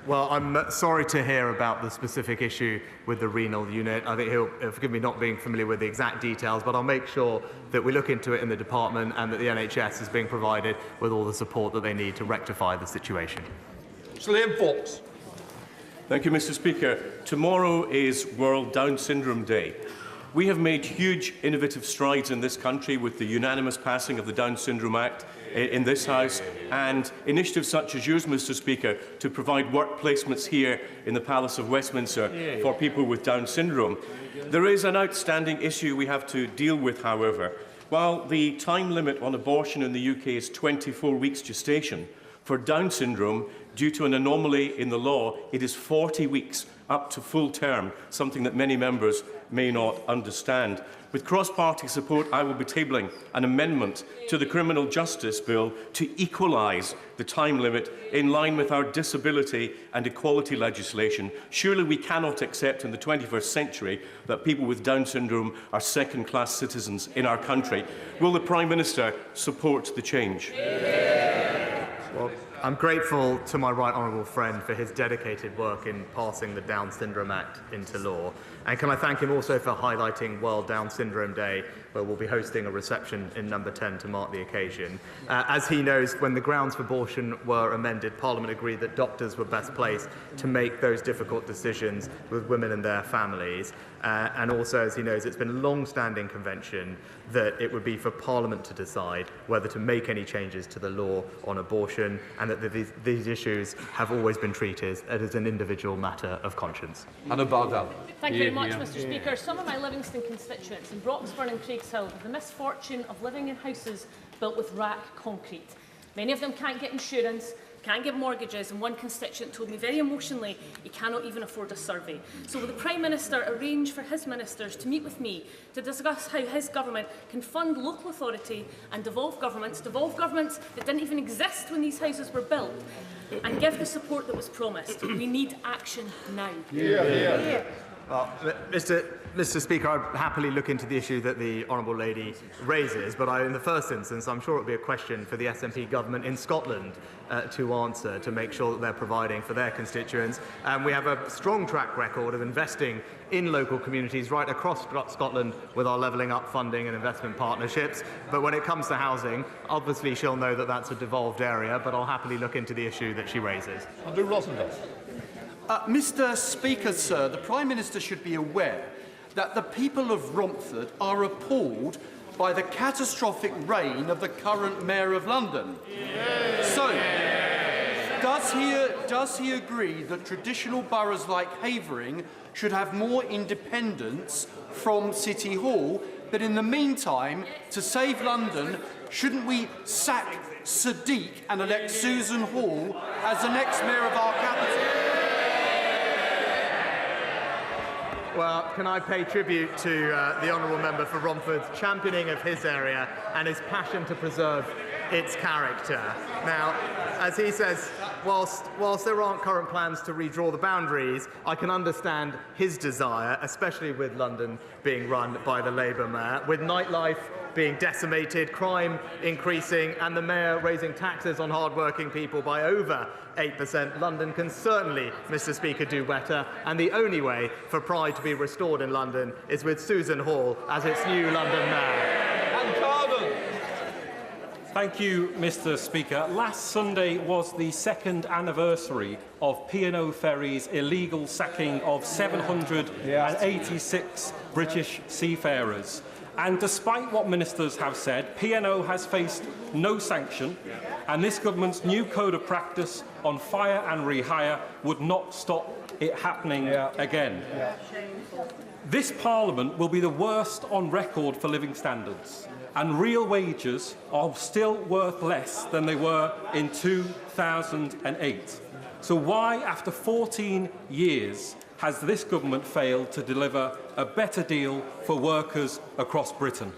Well, I'm sorry to hear about the specific issue with the renal unit. I think he'll forgive me not being familiar with the exact details, but I'll make sure that we look into it in the department and that the NHS is being provided with all the support that they need to rectify the situation. Liam Fox. Thank you, Mr. Speaker. Tomorrow is World Down Syndrome Day. We have made huge innovative strides in this country with the unanimous passing of the Down Syndrome Act in this House and initiatives such as yours, Mr. Speaker, to provide work placements here in the Palace of Westminster for people with Down syndrome. There is an outstanding issue we have to deal with, however. While the time limit on abortion in the UK is 24 weeks gestation, for Down syndrome, due to an anomaly in the law, it is 40 weeks up to full term, something that many members may not understand. With cross-party support, I will be tabling an amendment to the Criminal Justice Bill to equalise the time limit in line with our disability and equality legislation. Surely we cannot accept in the 21st century that people with Down syndrome are second-class citizens in our country. Will the Prime Minister support the change? Well, I'm grateful to my right honourable friend for his dedicated work in passing the Down Syndrome Act into law. And can I thank him also for highlighting World Down Syndrome Day, where we'll be hosting a reception in number 10 to mark the occasion. As he knows, when the grounds for abortion were amended, Parliament agreed that doctors were best placed to make those difficult decisions with women and their families. And also, as he knows, it's been a long-standing convention that it would be for Parliament to decide whether to make any changes to the law on abortion, and that these issues have always been treated as an individual matter of conscience. Anna Bardell. Thank you very much, Mr. Speaker. Some of my Livingston constituents in Broxburn and Craigshill have the misfortune of living in houses built with rack concrete. Many of them can't get insurance, can't get mortgages, and one constituent told me very emotionally he cannot even afford a survey. So will the Prime Minister arrange for his ministers to meet with me to discuss how his government can fund local authority and devolved governments that didn't even exist when these houses were built, and give the support that was promised? We need action now. Well, Mr. Speaker, I'd happily look into the issue that the honourable lady raises, but in the first instance, I'm sure it would be a question for the SNP government in Scotland to answer, to make sure that they're providing for their constituents. And we have a strong track record of investing in local communities right across Scotland with our Levelling Up funding and investment partnerships. But when it comes to housing, obviously she'll know that that's a devolved area, but I'll happily look into the issue that she raises. Andrew Rosendale. Mr. Speaker, sir, the Prime Minister should be aware that the people of Romford are appalled by the catastrophic reign of the current Mayor of London. So, does he agree that traditional boroughs like Havering should have more independence from City Hall, but in the meantime, to save London, shouldn't we sack Sadiq and elect Susan Hall as the next Mayor of our capital? Well, can I pay tribute to the honourable member for Romford's championing of his area and his passion to preserve its character. Now, as he says, whilst there aren't current plans to redraw the boundaries, I can understand his desire, especially with London being run by the Labour mayor, with nightlife being decimated, crime increasing, and the mayor raising taxes on hard-working people by over 8%. London can certainly, Mr. Speaker, do better, and the only way for pride to be restored in London is with Susan Hall as its new London mayor. Thank you, Mr. Speaker. Last Sunday was the second anniversary of P&O Ferry's illegal sacking of 786 British seafarers. And despite what ministers have said, P&O has faced no sanction, and this government's new code of practice on fire and rehire would not stop it happening again. This Parliament will be the worst on record for living standards, and real wages are still worth less than they were in 2008. So why, after 14 years, has this government failed to deliver a better deal for workers across Britain?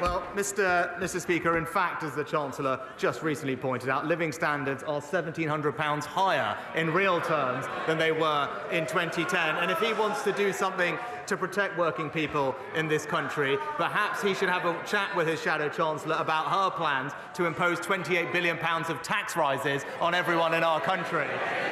Well, Mr. Speaker, in fact, as the Chancellor just recently pointed out, living standards are £1,700 higher in real terms than they were in 2010. And if he wants to do something to protect working people in this country, perhaps he should have a chat with his Shadow Chancellor about her plans to impose £28 billion of tax rises on everyone in our country.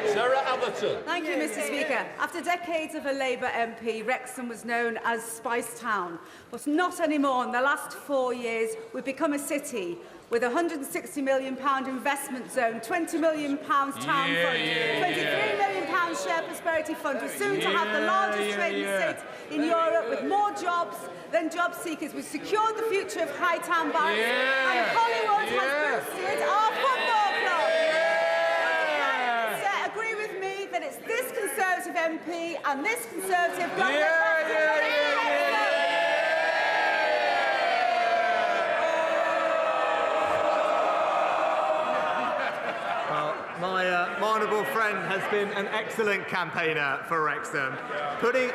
Sarah Atherton. Thank you, Mr. Speaker. After decades of a Labour MP, Wrexham was known as Spice Town, but not anymore. In the last 4 years, we've become a city with a £160 million investment zone, £20 million town fund, £23 million share prosperity fund. We're soon to have the largest trading state in Europe with more jobs than job seekers. We've secured the future of Hightown Bank, and Hollywood has boosted our football club. Agree with me that it's this Conservative MP and this Conservative government My honourable friend has been an excellent campaigner for Wrexham, putting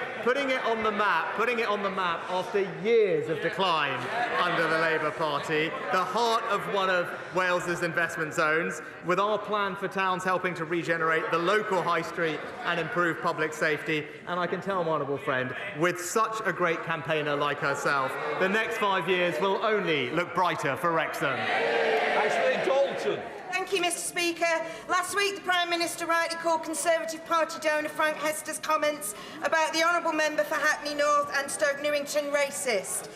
it on the map after years of decline under the Labour Party, the heart of one of Wales's investment zones, with our plan for towns helping to regenerate the local high street and improve public safety. And I can tell my honourable friend, with such a great campaigner like herself, the next 5 years will only look brighter for Wrexham. Ashley Dalton. Thank you, Mr. Speaker. Last week, the Prime Minister rightly called Conservative Party donor Frank Hester's comments about the honourable member for Hackney North and Stoke Newington racist.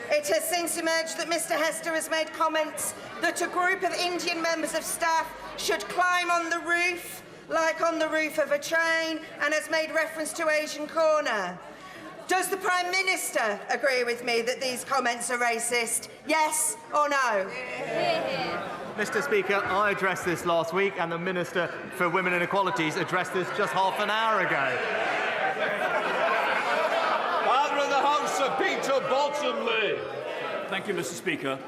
It has since emerged that Mr. Hester has made comments that a group of Indian members of staff should climb on the roof, like on the roof of a train, and has made reference to Asian Corner. Does the Prime Minister agree with me that these comments are racist? Yes or no? Mr. Speaker, I addressed this last week, and the Minister for Women and Equalities addressed this just half an hour ago. Father of the House, Sir Peter Bottomley. Thank you, Mr. Speaker.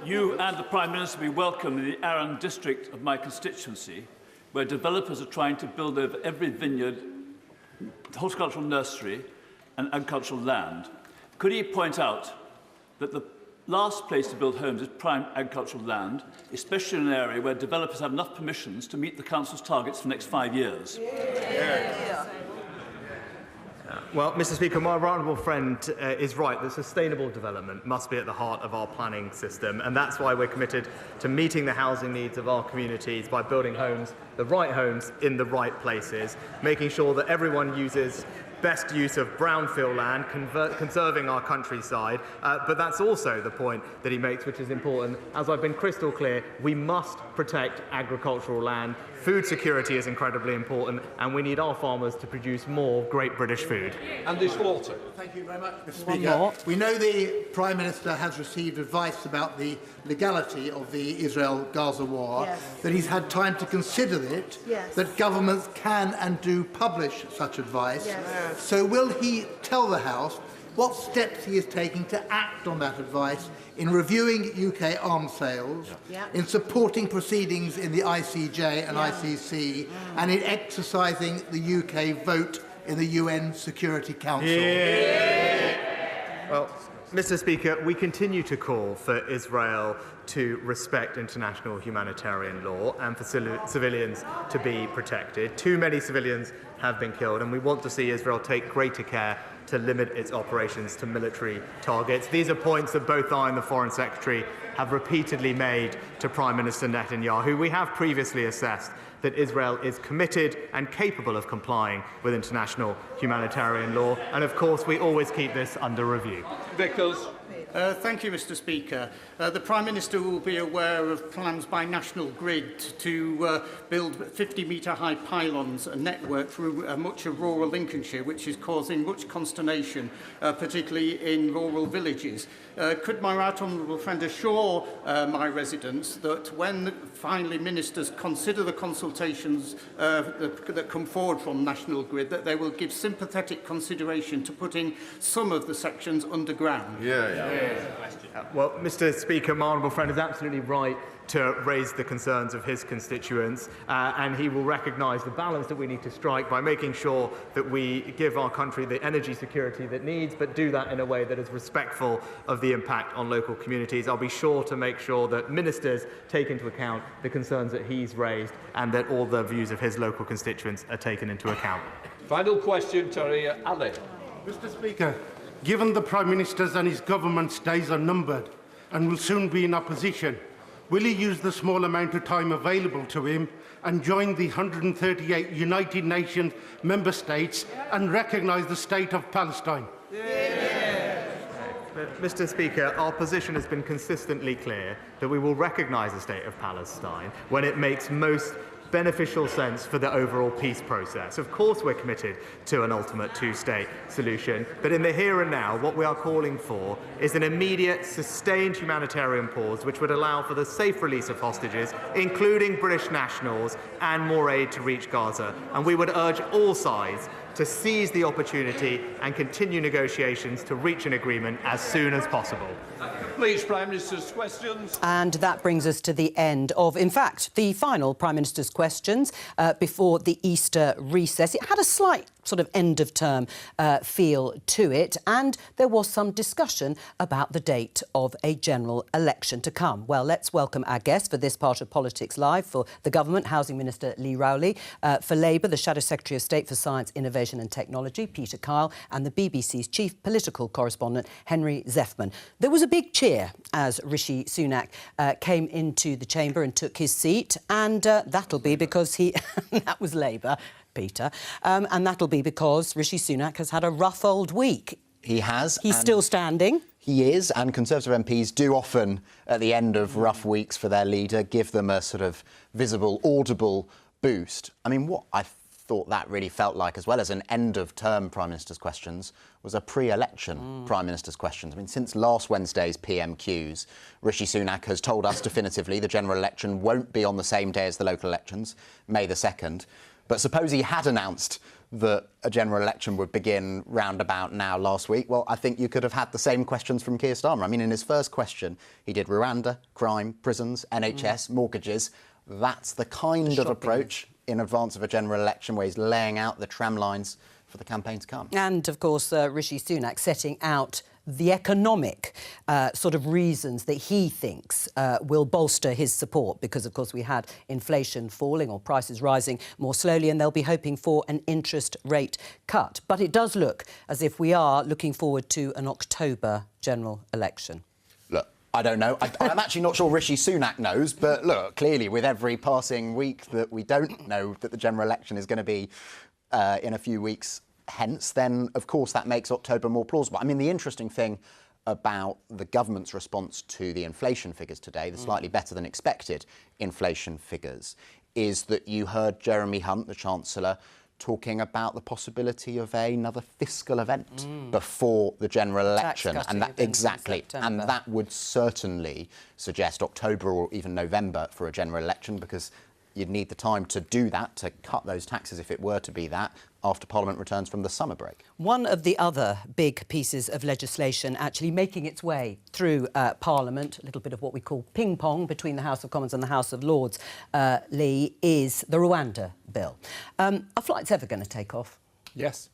You and the Prime Minister will be welcome in the Arran district of my constituency, where developers are trying to build over every vineyard, horticultural nursery and agricultural land. Could he point out that the last place to build homes is prime agricultural land, especially in an area where developers have enough permissions to meet the Council's targets for the next 5 years? Well, Mr. Speaker, my honourable friend is right that sustainable development must be at the heart of our planning system, and that's why we're committed to meeting the housing needs of our communities by building homes, the right homes, in the right places, making sure that everyone uses best use of brownfield land, conserving our countryside, but that's also the point that he makes, which is important. As I've been crystal clear, we must protect agricultural land. Food security is incredibly important, and we need our farmers to produce more great British food. Andy Slaughter. Thank you very much, Mr. Speaker. We know the Prime Minister has received advice about the legality of the Israel-Gaza war, that he's had time to consider it, that governments can and do publish such advice. So will he tell the House what steps he is taking to act on that advice in reviewing UK arms sales, in supporting proceedings in the ICJ and ICC, and in exercising the UK vote in the UN Security Council? Well, Mr. Speaker, we continue to call for Israel to respect international humanitarian law and for civilians to be protected. Too many civilians have been killed, and we want to see Israel take greater care to limit its operations to military targets. These are points that both I and the Foreign Secretary have repeatedly made to Prime Minister Netanyahu. We have previously assessed that Israel is committed and capable of complying with international humanitarian law, and of course we always keep this under review. Vickers. Thank you, Mr. Speaker. The Prime Minister will be aware of plans by National Grid to build 50-metre high pylons, a network through much of rural Lincolnshire, which is causing much consternation, particularly in rural villages. Could my right honourable friend assure my residents that when finally ministers consider the consultations that come forward from National Grid, that they will give sympathetic consideration to putting some of the sections underground? Well, Mr. Speaker, my honourable friend is absolutely right to raise the concerns of his constituents, and he will recognise the balance that we need to strike by making sure that we give our country the energy security that it needs, but do that in a way that is respectful of the impact on local communities. I'll be sure to make sure that ministers take into account the concerns that he's raised and that all the views of his local constituents are taken into account. Final question, Terry Ali. Mr. Speaker, given the Prime Minister's and his government's days are numbered and will soon be in opposition, will he use the small amount of time available to him and join the 138 United Nations member states and recognise the state of Palestine? Mr. Speaker, our position has been consistently clear that we will recognise the state of Palestine when it makes most beneficial sense for the overall peace process. Of course we're committed to an ultimate two-state solution, but in the here and now, what we are calling for is an immediate, sustained humanitarian pause which would allow for the safe release of hostages, including British nationals, and more aid to reach Gaza. And we would urge all sides to seize the opportunity and continue negotiations to reach an agreement as soon as possible. Please, Prime Minister's questions. And that brings us to the end of, in fact, the final Prime Minister's questions before the Easter recess. It had a slight sort of end-of-term feel to it, and there was some discussion about the date of a general election to come. Well, let's welcome our guest for this part of Politics Live. For the Government, Housing Minister Lee Rowley. For Labour, the Shadow Secretary of State for Science, Innovation and Technology, Peter Kyle, and the BBC's Chief Political Correspondent, Henry Zeffman. There was a big cheer as Rishi Sunak came into the chamber and took his seat, and that'll be because he... that was Labour, Peter. And that'll be because Rishi Sunak has had a rough old week. He has. He's still standing. He is, and Conservative MPs do often, at the end of rough weeks for their leader, give them a sort of visible, audible boost. I mean, what I thought that really felt like, as well as an end-of-term Prime Minister's questions, was a pre-election Prime Minister's questions. I mean, since last Wednesday's PMQs, Rishi Sunak has told us definitively the general election won't be on the same day as the local elections, May the 2nd. But suppose he had announced that a general election would begin round about now last week, well, I think you could have had the same questions from Keir Starmer. I mean, in his first question, he did Rwanda, crime, prisons, NHS, mortgages. That's the kind of approach in advance of a general election where he's laying out the tram lines for the campaign to come. And, of course, Rishi Sunak setting out the economic sort of reasons that he thinks will bolster his support because, of course, we had inflation falling or prices rising more slowly, and they'll be hoping for an interest rate cut. But it does look as if we are looking forward to an October general election. Look, I don't know. I'm actually not sure Rishi Sunak knows, but look, clearly with every passing week that we don't know that the general election is going to be in a few weeks hence, then, of course, that makes October more plausible. I mean, the interesting thing about the government's response to the inflation figures today, the slightly better than expected inflation figures, is that you heard Jeremy Hunt, the Chancellor, talking about the possibility of another fiscal event before the general election. And that, exactly. And that would certainly suggest October or even November for a general election, because you'd need the time to do that, to cut those taxes if it were to be that, after Parliament returns from the summer break. One of the other big pieces of legislation actually making its way through Parliament, a little bit of what we call ping-pong between the House of Commons and the House of Lords, Lee, is the Rwanda bill. Are flights ever going to take off? Yes.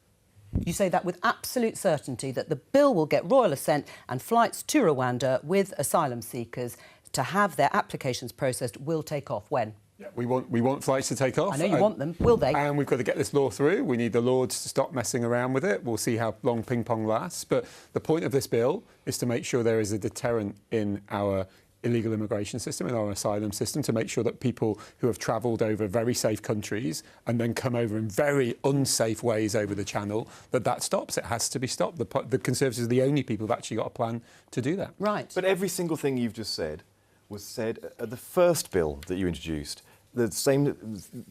You say that with absolute certainty, that the bill will get royal assent and flights to Rwanda with asylum seekers to have their applications processed will take off. When? Yeah, we want flights to take off. I know you want them. Will they? And we've got to get this law through. We need the Lords to stop messing around with it. We'll see how long ping-pong lasts. But the point of this bill is to make sure there is a deterrent in our illegal immigration system, in our asylum system, to make sure that people who have travelled over very safe countries and then come over in very unsafe ways over the channel, that stops. It has to be stopped. The Conservatives are the only people who've actually got a plan to do that. Right. But every single thing you've just said was said at the first bill that you introduced. The same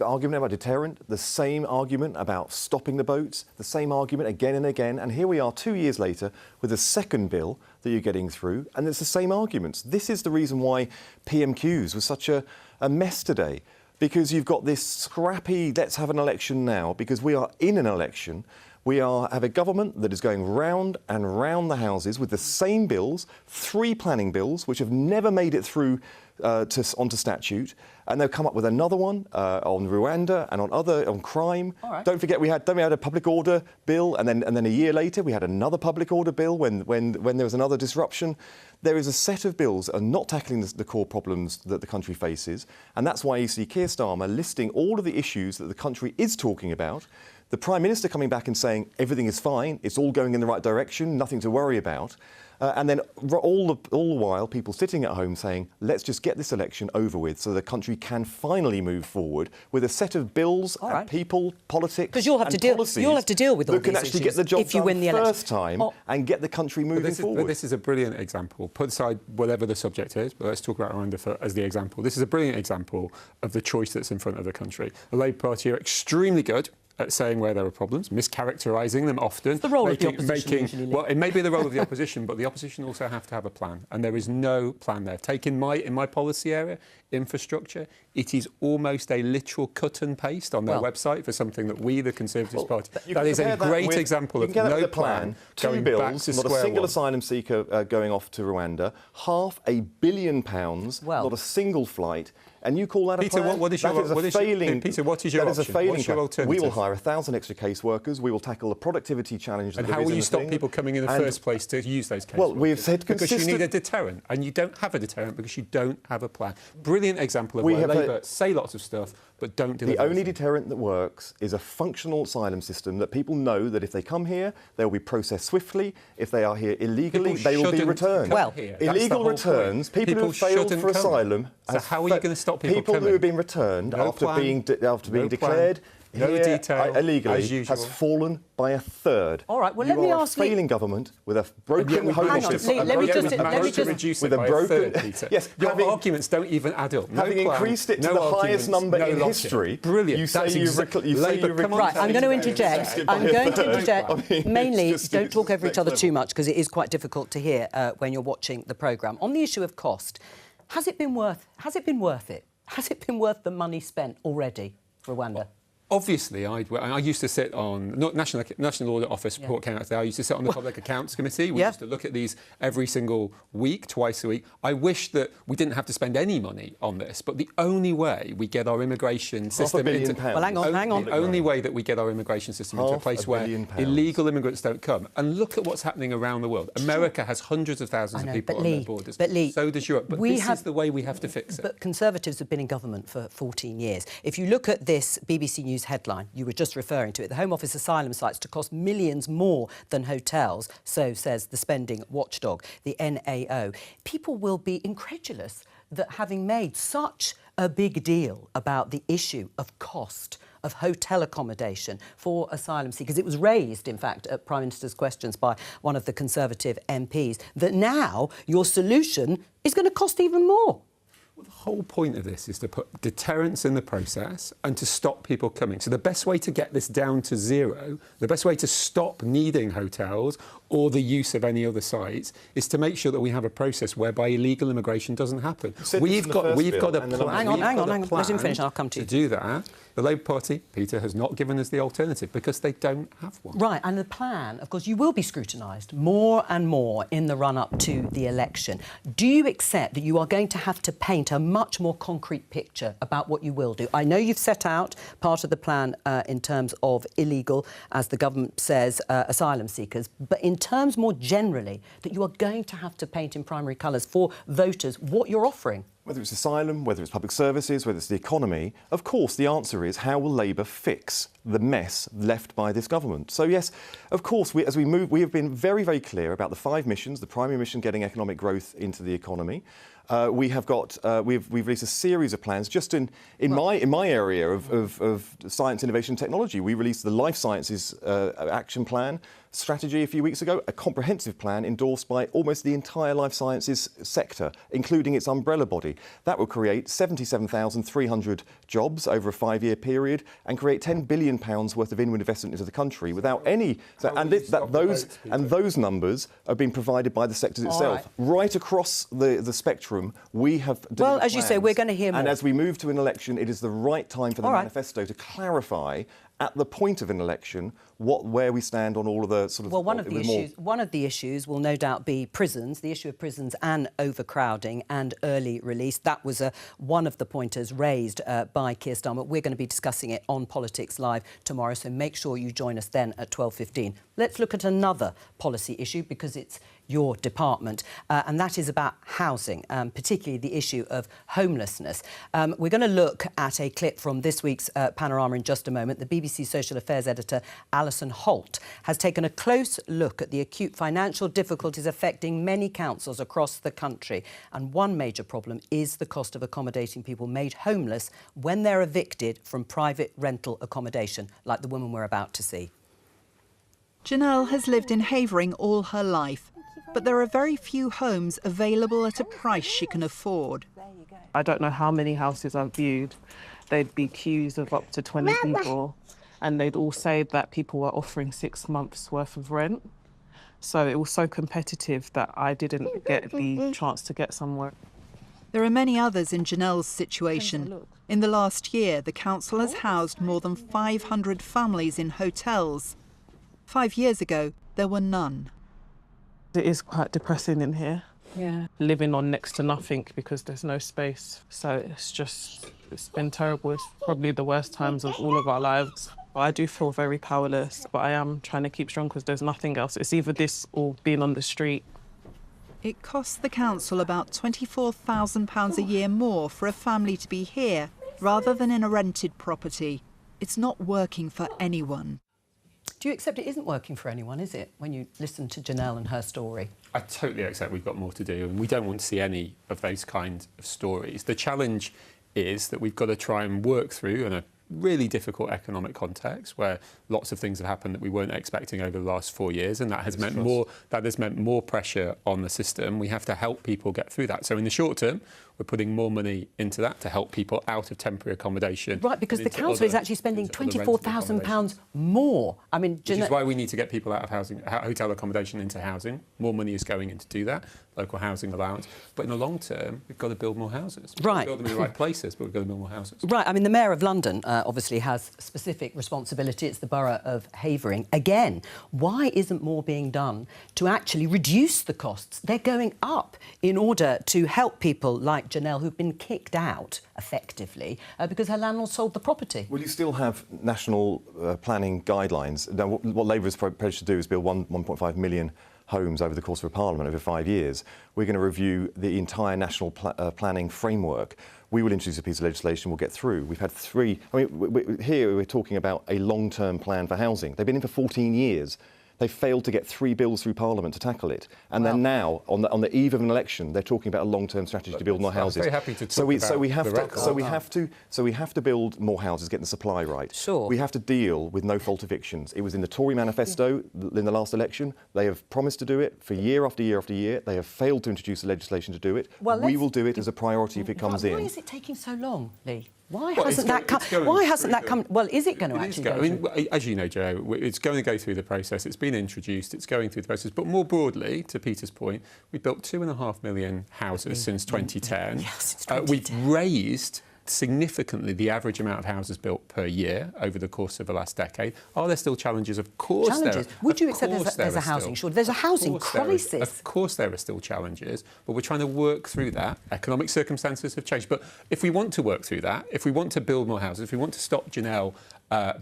argument about deterrent, the same argument about stopping the boats, the same argument again and again. And here we are 2 years later with a second bill that you're getting through, and it's the same arguments. This is the reason why PMQs was such a mess today, because you've got this scrappy, let's have an election now, because we are in an election. We have a government that is going round and round the houses with the same bills, 3 planning bills, which have never made it through onto statute, and they'll come up with another one on Rwanda and on crime. Right. Don't forget, we had a public order bill, and then a year later we had another public order bill when there was another disruption. There is a set of bills that are not tackling the core problems that the country faces, and that's why you see Keir Starmer listing all of the issues that the country is talking about. The Prime Minister coming back and saying everything is fine, it's all going in the right direction, nothing to worry about. And then all the while, people sitting at home saying, let's just get this election over with so the country can finally move forward with a set of bills, and people, politics, because you'll have to deal with all that can these actually issues get the job if you win the done election. first time and get the country moving forward. But this is a brilliant example. Put aside whatever the subject is, but let's talk about Rwanda as the example. This is a brilliant example of the choice that's in front of the country. The Labour Party are extremely good at saying where there are problems, mischaracterising them often. It's the role of the opposition usually. Well, it may be the role of the opposition, but the opposition also have to have a plan, and there is no plan there. Take in my policy area, infrastructure, it is almost a literal cut and paste on their website for something that we, the Conservative Party, that is a great example of no plan. 2 bills, not a single asylum seeker going off to Rwanda, £500 million, not a single flight. And you call that a plan? What is your option? We will hire 1,000 extra caseworkers. We will tackle the productivity challenge. And how will you stop people coming in the first place to use those caseworkers? Well, we've said because you need a deterrent, and you don't have a deterrent because you don't have a plan. Brilliant example of where Labour say lots of stuff but don't deliver. The only deterrent that works is a functional asylum system that people know that if they come here, they will be processed swiftly. If they are here illegally, they will be returned. Well, illegal returns, people who have failed for asylum. So how are you going to stop people who have been returned after being declared illegally has fallen by a third. All right, well, let me ask you... a failing government with a broken home office. Let me just reduce it by a third, Peter. Yes, your arguments don't even add up. Having increased it to the highest number in history. Brilliant. You say you Right, I'm going to interject. Mainly, don't talk over each other too much because it is quite difficult to hear when you're watching the programme. On the issue of cost, has it been worth it? Has it been worth the money spent already, Rwanda? Obviously, I used to sit on National Audit Office report came out today. I used to sit on the Public Accounts Committee. We used to look at these every single week, twice a week. I wish that we didn't have to spend any money on this, but the only way we get our immigration system into the only way that we get our immigration system into a place where illegal immigrants don't come. And look at what's happening around the world. America has hundreds of thousands of people on their borders. But Lee, so does Europe. But this is the way we have to fix it. But Conservatives have been in government for 14 years. If you look at this BBC News headline, you were just referring to it, the Home Office asylum sites to cost millions more than hotels, so says the spending watchdog, the NAO. People will be incredulous that having made such a big deal about the issue of cost of hotel accommodation for asylum seekers. It was raised, in fact, at Prime Minister's questions by one of the Conservative MPs, that now your solution is going to cost even more. Well, the whole point of this is to put deterrence in the process and to stop people coming. So the best way to get this down to zero, the best way to stop needing hotels or the use of any other sites is to make sure that we have a process whereby illegal immigration doesn't happen. We've got a plan. Hang on. Let him finish. I'll come to you. To do that, the Labour Party, Peter, has not given us the alternative because they don't have one. Right, and the plan, of course, you will be scrutinised more and more in the run-up to the election. Do you accept that you are going to have to pay paint a much more concrete picture about what you will do? I know you've set out part of the plan in terms of illegal, as the government says, asylum seekers, but in terms more generally, that you are going to have to paint in primary colours for voters what you're offering. Whether it's asylum, whether it's public services, whether it's the economy, of course the answer is how will Labour fix the mess left by this government? So yes, of course, as we move, we have been very, very clear about the 5 missions, the primary mission getting economic growth into the economy. We've released a series of plans just in my area of science, innovation and technology. We released the Life Sciences Action Plan strategy a few weeks ago, a comprehensive plan endorsed by almost the entire life sciences sector, including its umbrella body. That will create 77,300 jobs over a 5-year period and create £10 billion worth of inward investment into the country without any... those numbers have been provided by the sectors itself. Right across the spectrum, we have... Well, as you say, we're going to hear more. And as we move to an election, it is the right time for the manifesto to clarify at the point of an election where we stand on all of the sort of... Well, one of the issues will no doubt be prisons, the issue of prisons and overcrowding and early release. That was one of the pointers raised by Keir Starmer. We're going to be discussing it on Politics Live tomorrow, so make sure you join us then at 12:15. Let's look at another policy issue because it's your department, and that is about housing, particularly the issue of homelessness. We're going to look at a clip from this week's Panorama in just a moment. The BBC Social Affairs editor, Alison Holt, has taken a close look at the acute financial difficulties affecting many councils across the country. And one major problem is the cost of accommodating people made homeless when they're evicted from private rental accommodation, like the woman we're about to see. Janelle has lived in Havering all her life, but there are very few homes available at a price she can afford. I don't know how many houses I've viewed. They'd be queues of up to 20 people, and they'd all say that people were offering 6 months' worth of rent. So it was so competitive that I didn't get the chance to get somewhere. There are many others in Janelle's situation. In the last year, the council has housed more than 500 families in hotels. 5 years ago, there were none. It is quite depressing in here. Yeah. Living on next to nothing because there's no space. So it's been terrible. It's probably the worst times of all of our lives. I do feel very powerless, but I am trying to keep strong because there's nothing else. It's either this or being on the street. It costs the council about £24,000 a year more for a family to be here rather than in a rented property. It's not working for anyone. Do you accept it isn't working for anyone, is it, when you listen to Janelle and her story? I totally accept we've got more to do, and we don't want to see any of those kind of stories. The challenge is that we've got to try and work through in a really difficult economic context where lots of things have happened that we weren't expecting over the last 4 years, and that has meant more pressure on the system. We have to help people get through that. So in the short term, we're putting more money into that to help people out of temporary accommodation. Right, because the council is actually spending £24,000 more. I mean, which is why we need to get people out of hotel accommodation into housing. More money is going in to do that, local housing allowance. But in the long term, we've got to build more houses. Right. We've got to build them in the right places, but we've got to build more houses. Right, I mean, the Mayor of London obviously has specific responsibility. It's the borough of Havering. Again, why isn't more being done to actually reduce the costs? They're going up in order to help people like Janelle, who've been kicked out, effectively, because her landlord sold the property. Well, you still have national planning guidelines. Now, what Labour is proposed to do is build 1.5 million homes over the course of a parliament over 5 years. We're going to review the entire national planning framework. We will introduce a piece of legislation we'll get through. We've had 3... I mean, here we're talking about a long-term plan for housing. They've been in for 14 years. They failed to get 3 bills through Parliament to tackle it. And then now, on the eve of an election, they're talking about a long-term strategy to build more houses. I'm very happy to talk about we have to build more houses, get the supply right. Sure. We have to deal with no-fault evictions. It was in the Tory manifesto in the last election. They have promised to do it for year after year after year. They have failed to introduce the legislation to do it. Well, we will do it as a priority if it comes in. Why is it taking so long, Lee? Why hasn't that come? Well, is it going to actually go through? As you know, Jo, it's going to go through the process. It's been introduced. It's going through the process. But more broadly, to Peter's point, we've built 2.5 million houses since 2010. Yes, it's 2010. We've raised significantly the average amount of houses built per year over the course of the last decade. Are there still challenges? Of course challenges. Would you accept there's a housing shortage? There's a housing crisis. Of course there are still challenges, but we're trying to work through that. Economic circumstances have changed. But if we want to work through that, if we want to build more houses, if we want to stop Janelle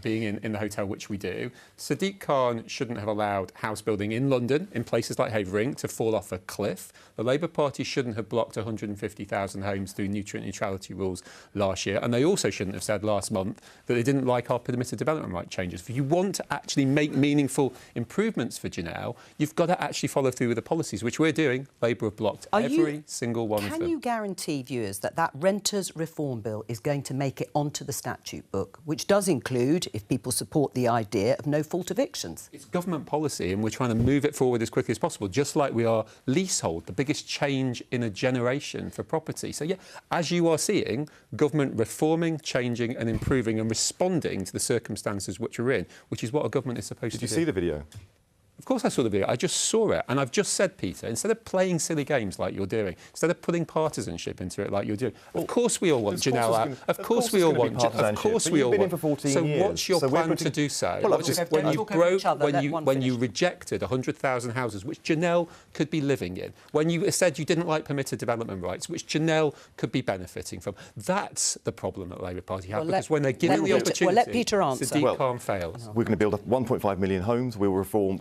being in the hotel, which we do, Sadiq Khan shouldn't have allowed house building in London, in places like Havering, to fall off a cliff. The Labour Party shouldn't have blocked 150,000 homes through nutrient neutrality rules last year, and they also shouldn't have said last month that they didn't like our permitted development right changes. If you want to actually make meaningful improvements for Janelle, you've got to actually follow through with the policies, which we're doing. Labour have blocked every single one of them. Can you guarantee viewers that that Renters Reform Bill is going to make it onto the statute book, which does include, if people support the idea, of no-fault evictions? It's government policy, and we're trying to move it forward as quickly as possible, just like we are leasehold, the biggest change in a generation for property. So, yeah, as you are seeing, government reforming, changing and improving and responding to the circumstances which we're in, which is what a government is supposed to do. Did you see the video? Of course I saw the video. I just saw it. And I've just said, Peter, instead of playing silly games like you're doing, instead of putting partisanship into it like you're doing, of course we all want Janelle out. Of course we all want Janelle. Of course we all want. For 14 so years. what's your plan to do so? When you rejected 100,000 houses, which Janelle could be living in, when you said you didn't like permitted development rights, which Janelle could be benefiting from, that's the problem that the Labour Party have, because when they're given the opportunity, let Peter answer. Sadiq Khan fails. We're going to build up 1.5 million homes. We will reform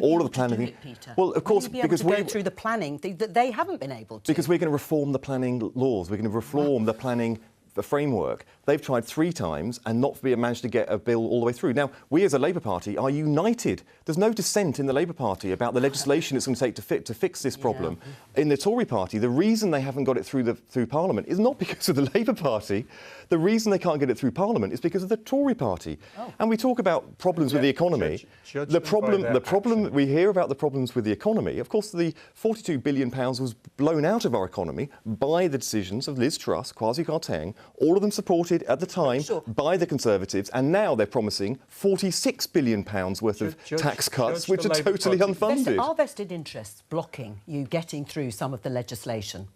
all of the planning. Well, of course, because we go through the planning that they haven't been able to. Because we're going to reform the planning laws. We're going to reform the planning framework. They've tried 3 times and not managed to get a bill all the way through. Now, we as a Labour Party are united. There's no dissent in the Labour Party about the legislation it's going to take to fix this problem. Yeah. In the Tory Party, the reason they haven't got it through Parliament is not because of the Labour Party. The reason they can't get it through Parliament is because of the Tory Party. Oh. And we talk about problems with the economy. The problem we hear about the problems with the economy. Of course, the £42 billion was blown out of our economy by the decisions of Liz Truss, Kwasi Kwarteng, all of them supported at the time by the Conservatives, and now they're promising £46 billion worth of tax cuts, which are totally unfunded. Are vested interests blocking you getting through some of the legislation?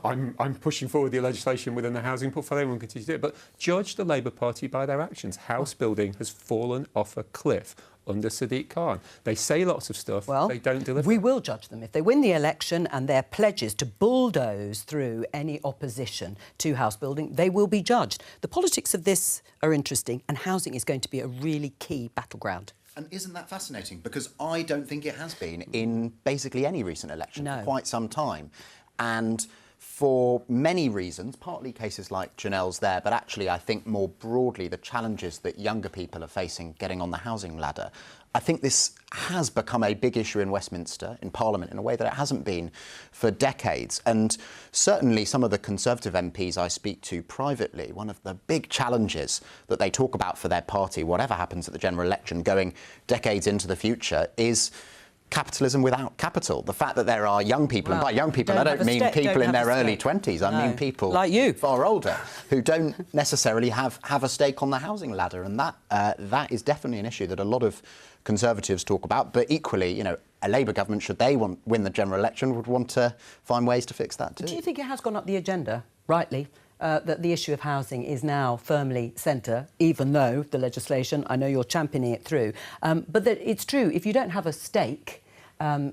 I'm pushing forward the legislation within the housing portfolio and will continue to do it. But judge the Labour Party by their actions. House building has fallen off a cliff under Sadiq Khan. They say lots of stuff, they don't deliver. We will judge them. If they win the election and their pledges to bulldoze through any opposition to house building, they will be judged. The politics of this are interesting, and housing is going to be a really key battleground. And isn't that fascinating? Because I don't think it has been in basically any recent election for quite some time. And for many reasons, partly cases like Janelle's there, but actually I think more broadly the challenges that younger people are facing getting on the housing ladder. I think this has become a big issue in Westminster, in Parliament, in a way that it hasn't been for decades. And certainly some of the Conservative MPs I speak to privately, one of the big challenges that they talk about for their party, whatever happens at the general election, going decades into the future, is capitalism without capital. The fact that there are young people, and by young people I don't mean people in their early 20s, I mean people like you, far older, who don't necessarily have a stake on the housing ladder. And that is definitely an issue that a lot of Conservatives talk about. But equally, you know, a Labour government, should they win the general election, would want to find ways to fix that too. Do you think it has gone up the agenda, rightly, that the issue of housing is now firmly centre, even though the legislation, I know you're championing it through, but that it's true, if you don't have a stake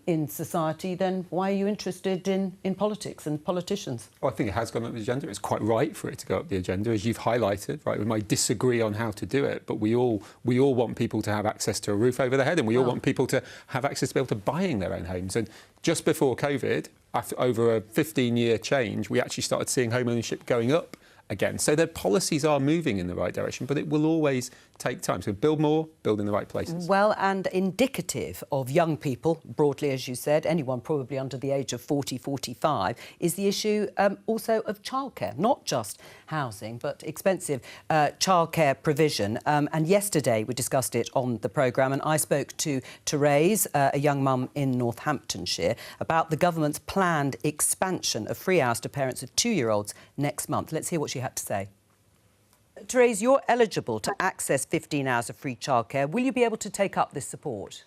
in society, then why are you interested in politics and politicians? Well, I think it has gone up the agenda. It's quite right for it to go up the agenda, as you've highlighted. Right, we might disagree on how to do it, but we all want people to have access to a roof over their head, and we all want people to have access to be able to buying their own homes. And just before COVID, after over a 15-year change, we actually started seeing home ownership going up again. So their policies are moving in the right direction, but it will always take time. So build more, build in the right places. Well, and indicative of young people, broadly, as you said, anyone probably under the age of 40, 45, is the issue also of childcare, not just housing, but expensive childcare provision. And yesterday we discussed it on the programme, and I spoke to Therese, a young mum in Northamptonshire, about the government's planned expansion of free hours to parents of 2-year-olds next month. Let's hear what she had to say. Therese, you're eligible to access 15 hours of free childcare. Will you be able to take up this support?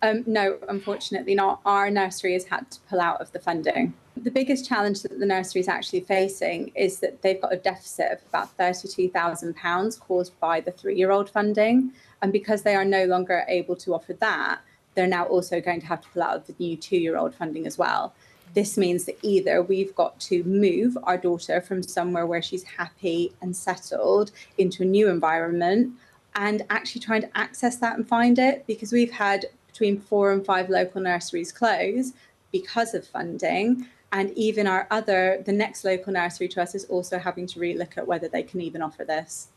No, unfortunately not. Our nursery has had to pull out of the funding. The biggest challenge that the nursery is actually facing is that they've got a deficit of about £32,000 caused by the 3-year-old funding. And because they are no longer able to offer that, they're now also going to have to pull out of the new 2-year-old funding as well. This means that either we've got to move our daughter from somewhere where she's happy and settled into a new environment and actually trying to access that and find it, because we've had between 4 and 5 local nurseries close because of funding. And even the next local nursery to us is also having to relook at whether they can even offer this.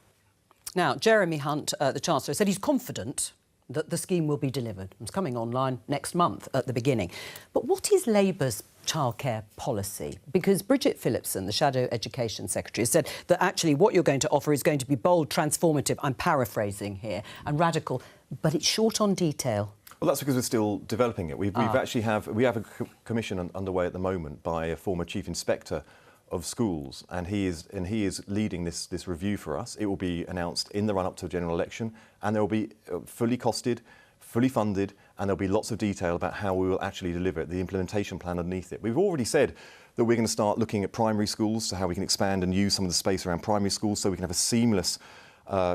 Now, Jeremy Hunt, the Chancellor, said he's confident that the scheme will be delivered. It's coming online next month at the beginning. But what is Labour's childcare policy? Because Bridget Phillipson, the Shadow Education Secretary, has said that actually what you're going to offer is going to be bold, transformative, I'm paraphrasing here, and radical, but it's short on detail. Well, that's because we're still developing it. We have a commission underway at the moment by a former chief inspector of schools, and he is leading this review for us. It will be announced in the run-up to a general election, and there will be fully costed, fully funded, and there'll be lots of detail about how we will actually deliver it, the implementation plan underneath it. We've already said that we're going to start looking at primary schools, so how we can expand and use some of the space around primary schools so we can have a seamless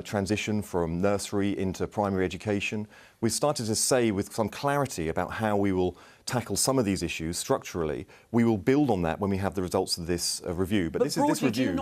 transition from nursery into primary education. We've started to say with some clarity about how we will tackle some of these issues structurally. We will build on that when we have the results of this review. But this review... Do you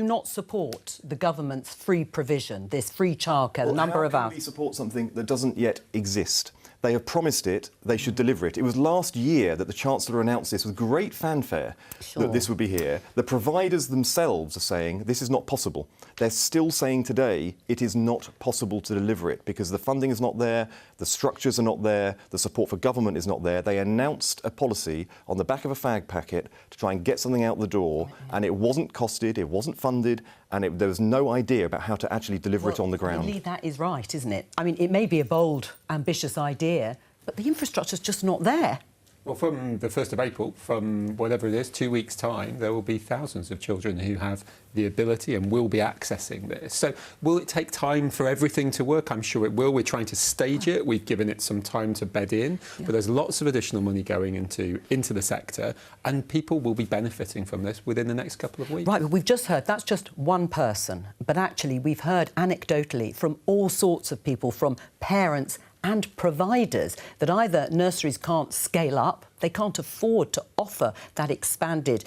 not support the government's free provision, this free childcare, the number of hours? How can we support something that doesn't yet exist? They have promised it, they should deliver it. It was last year that the Chancellor announced this with great fanfare, that this would be here. The providers themselves are saying this is not possible. They're still saying today it is not possible to deliver it because the funding is not there, the structures are not there, the support for government is not there. They announced a policy on the back of a fag packet to try and get something out the door, and it wasn't costed, it wasn't funded, and there was no idea about how to actually deliver it on the ground. Really, that is right, isn't it? I mean, it may be a bold, ambitious idea, but the infrastructure's just not there. Well, from the 1st of April, from whatever it is, 2 weeks' time, there will be thousands of children who have the ability and will be accessing this. So will it take time for everything to work? I'm sure it will. We're trying to stage it. We've given it some time to bed in. Yeah. But there's lots of additional money going into the sector, and people will be benefiting from this within the next couple of weeks. Right, but we've just heard that's just one person. But actually, we've heard anecdotally from all sorts of people, from parents and providers, that either nurseries can't scale up, they can't afford to offer that expanded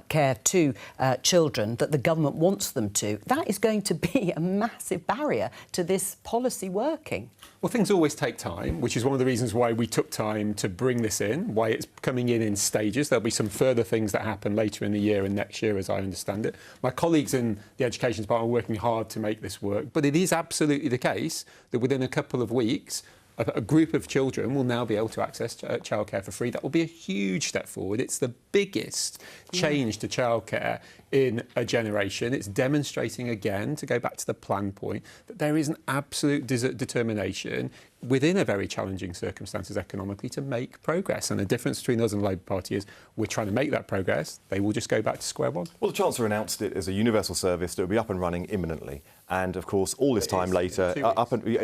care to children that the government wants them to. That is going to be a massive barrier to this policy working. Well, things always take time, which is one of the reasons why we took time to bring this in, why it's coming in stages. There'll be some further things that happen later in the year and next year, as I understand it. My colleagues in the Education Department are working hard to make this work, but it is absolutely the case that within a couple of weeks, a group of children will now be able to access childcare for free. That will be a huge step forward. It's the biggest change to childcare in a generation. It's demonstrating again, to go back to the plan point, that there is an absolute determination within a very challenging circumstances economically to make progress. And the difference between us and the Labour Party is we're trying to make that progress. They will just go back to square one. Well, the Chancellor announced it as a universal service that will be up and running imminently. And, of course, all this time later,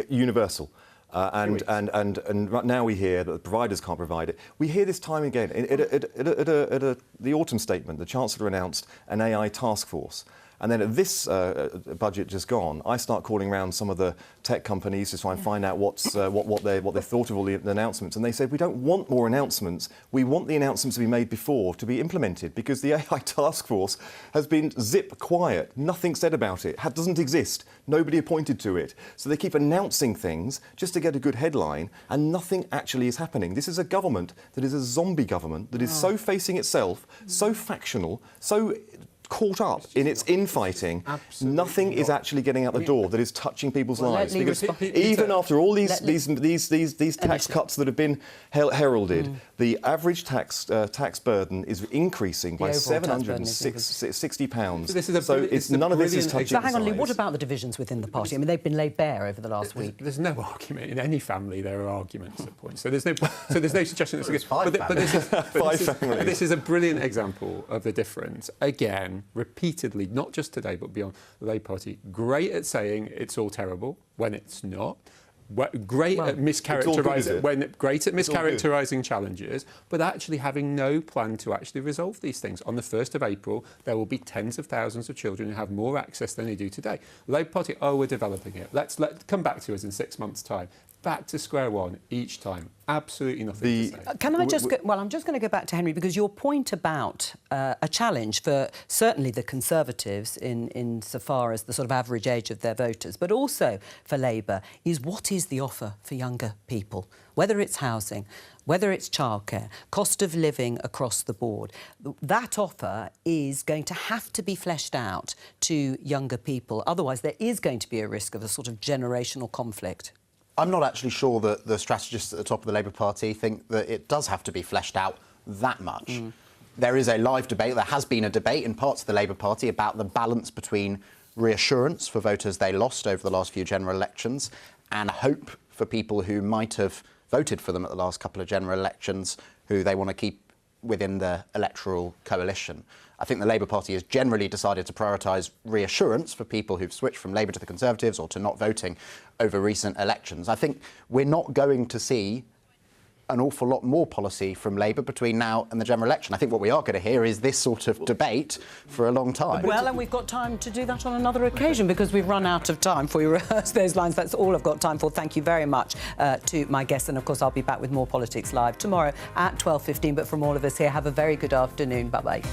universal. And now we hear that the providers can't provide it. We hear this time again. At the autumn statement, the Chancellor announced an AI task force. And then at this budget just gone, I start calling around some of the tech companies to try and find out what they thought of all the announcements. And they said, we don't want more announcements. We want the announcements to be made before to be implemented, because the AI task force has been zip quiet. Nothing said about it. It doesn't exist. Nobody appointed to it. So they keep announcing things just to get a good headline, and nothing actually is happening. This is a government that is a zombie government that is so facing itself, so factional, so caught up in its infighting. Nothing is actually getting out the door that is touching people's lives. Because even after all these tax cuts that have been heralded, the average tax burden is increasing by £760. None of this is touching. So hang on, Lee, what about the divisions within the party? I mean, they've been laid bare over the last week. There's no argument in any family. There are arguments at points. So there's no suggestion that's against. But this is a brilliant example of the difference. Again, repeatedly, not just today but beyond, the Labour Party, great at saying it's all terrible when it's not. great at mischaracterising challenges, but actually having no plan to actually resolve these things. On the 1st of April, there will be tens of thousands of children who have more access than they do today. Labour Party, we're developing it. Let's come back to us in 6 months' time. Back to square one each time. Absolutely nothing to say. Can I just I'm just going to go back to Henry, because your point about a challenge for certainly the Conservatives in so far as the sort of average age of their voters, but also for Labour, is what is the offer for younger people? Whether it's housing, whether it's childcare, cost of living across the board, that offer is going to have to be fleshed out to younger people. Otherwise, there is going to be a risk of a sort of generational conflict. I'm not actually sure that the strategists at the top of the Labour Party think that it does have to be fleshed out that much. There is a live debate, there has been a debate in parts of the Labour Party about the balance between reassurance for voters they lost over the last few general elections and hope for people who might have voted for them at the last couple of general elections, who they want to keep within the electoral coalition. I think the Labour Party has generally decided to prioritise reassurance for people who've switched from Labour to the Conservatives or to not voting over recent elections. I think we're not going to see an awful lot more policy from Labour between now and the general election. I think what we are going to hear is this sort of debate for a long time. Well, and we've got time to do that on another occasion because we've run out of time for you to rehearse those lines. That's all I've got time for. Thank you very much to my guests. And, of course, I'll be back with more Politics Live tomorrow at 12:15. But from all of us here, have a very good afternoon. Bye-bye.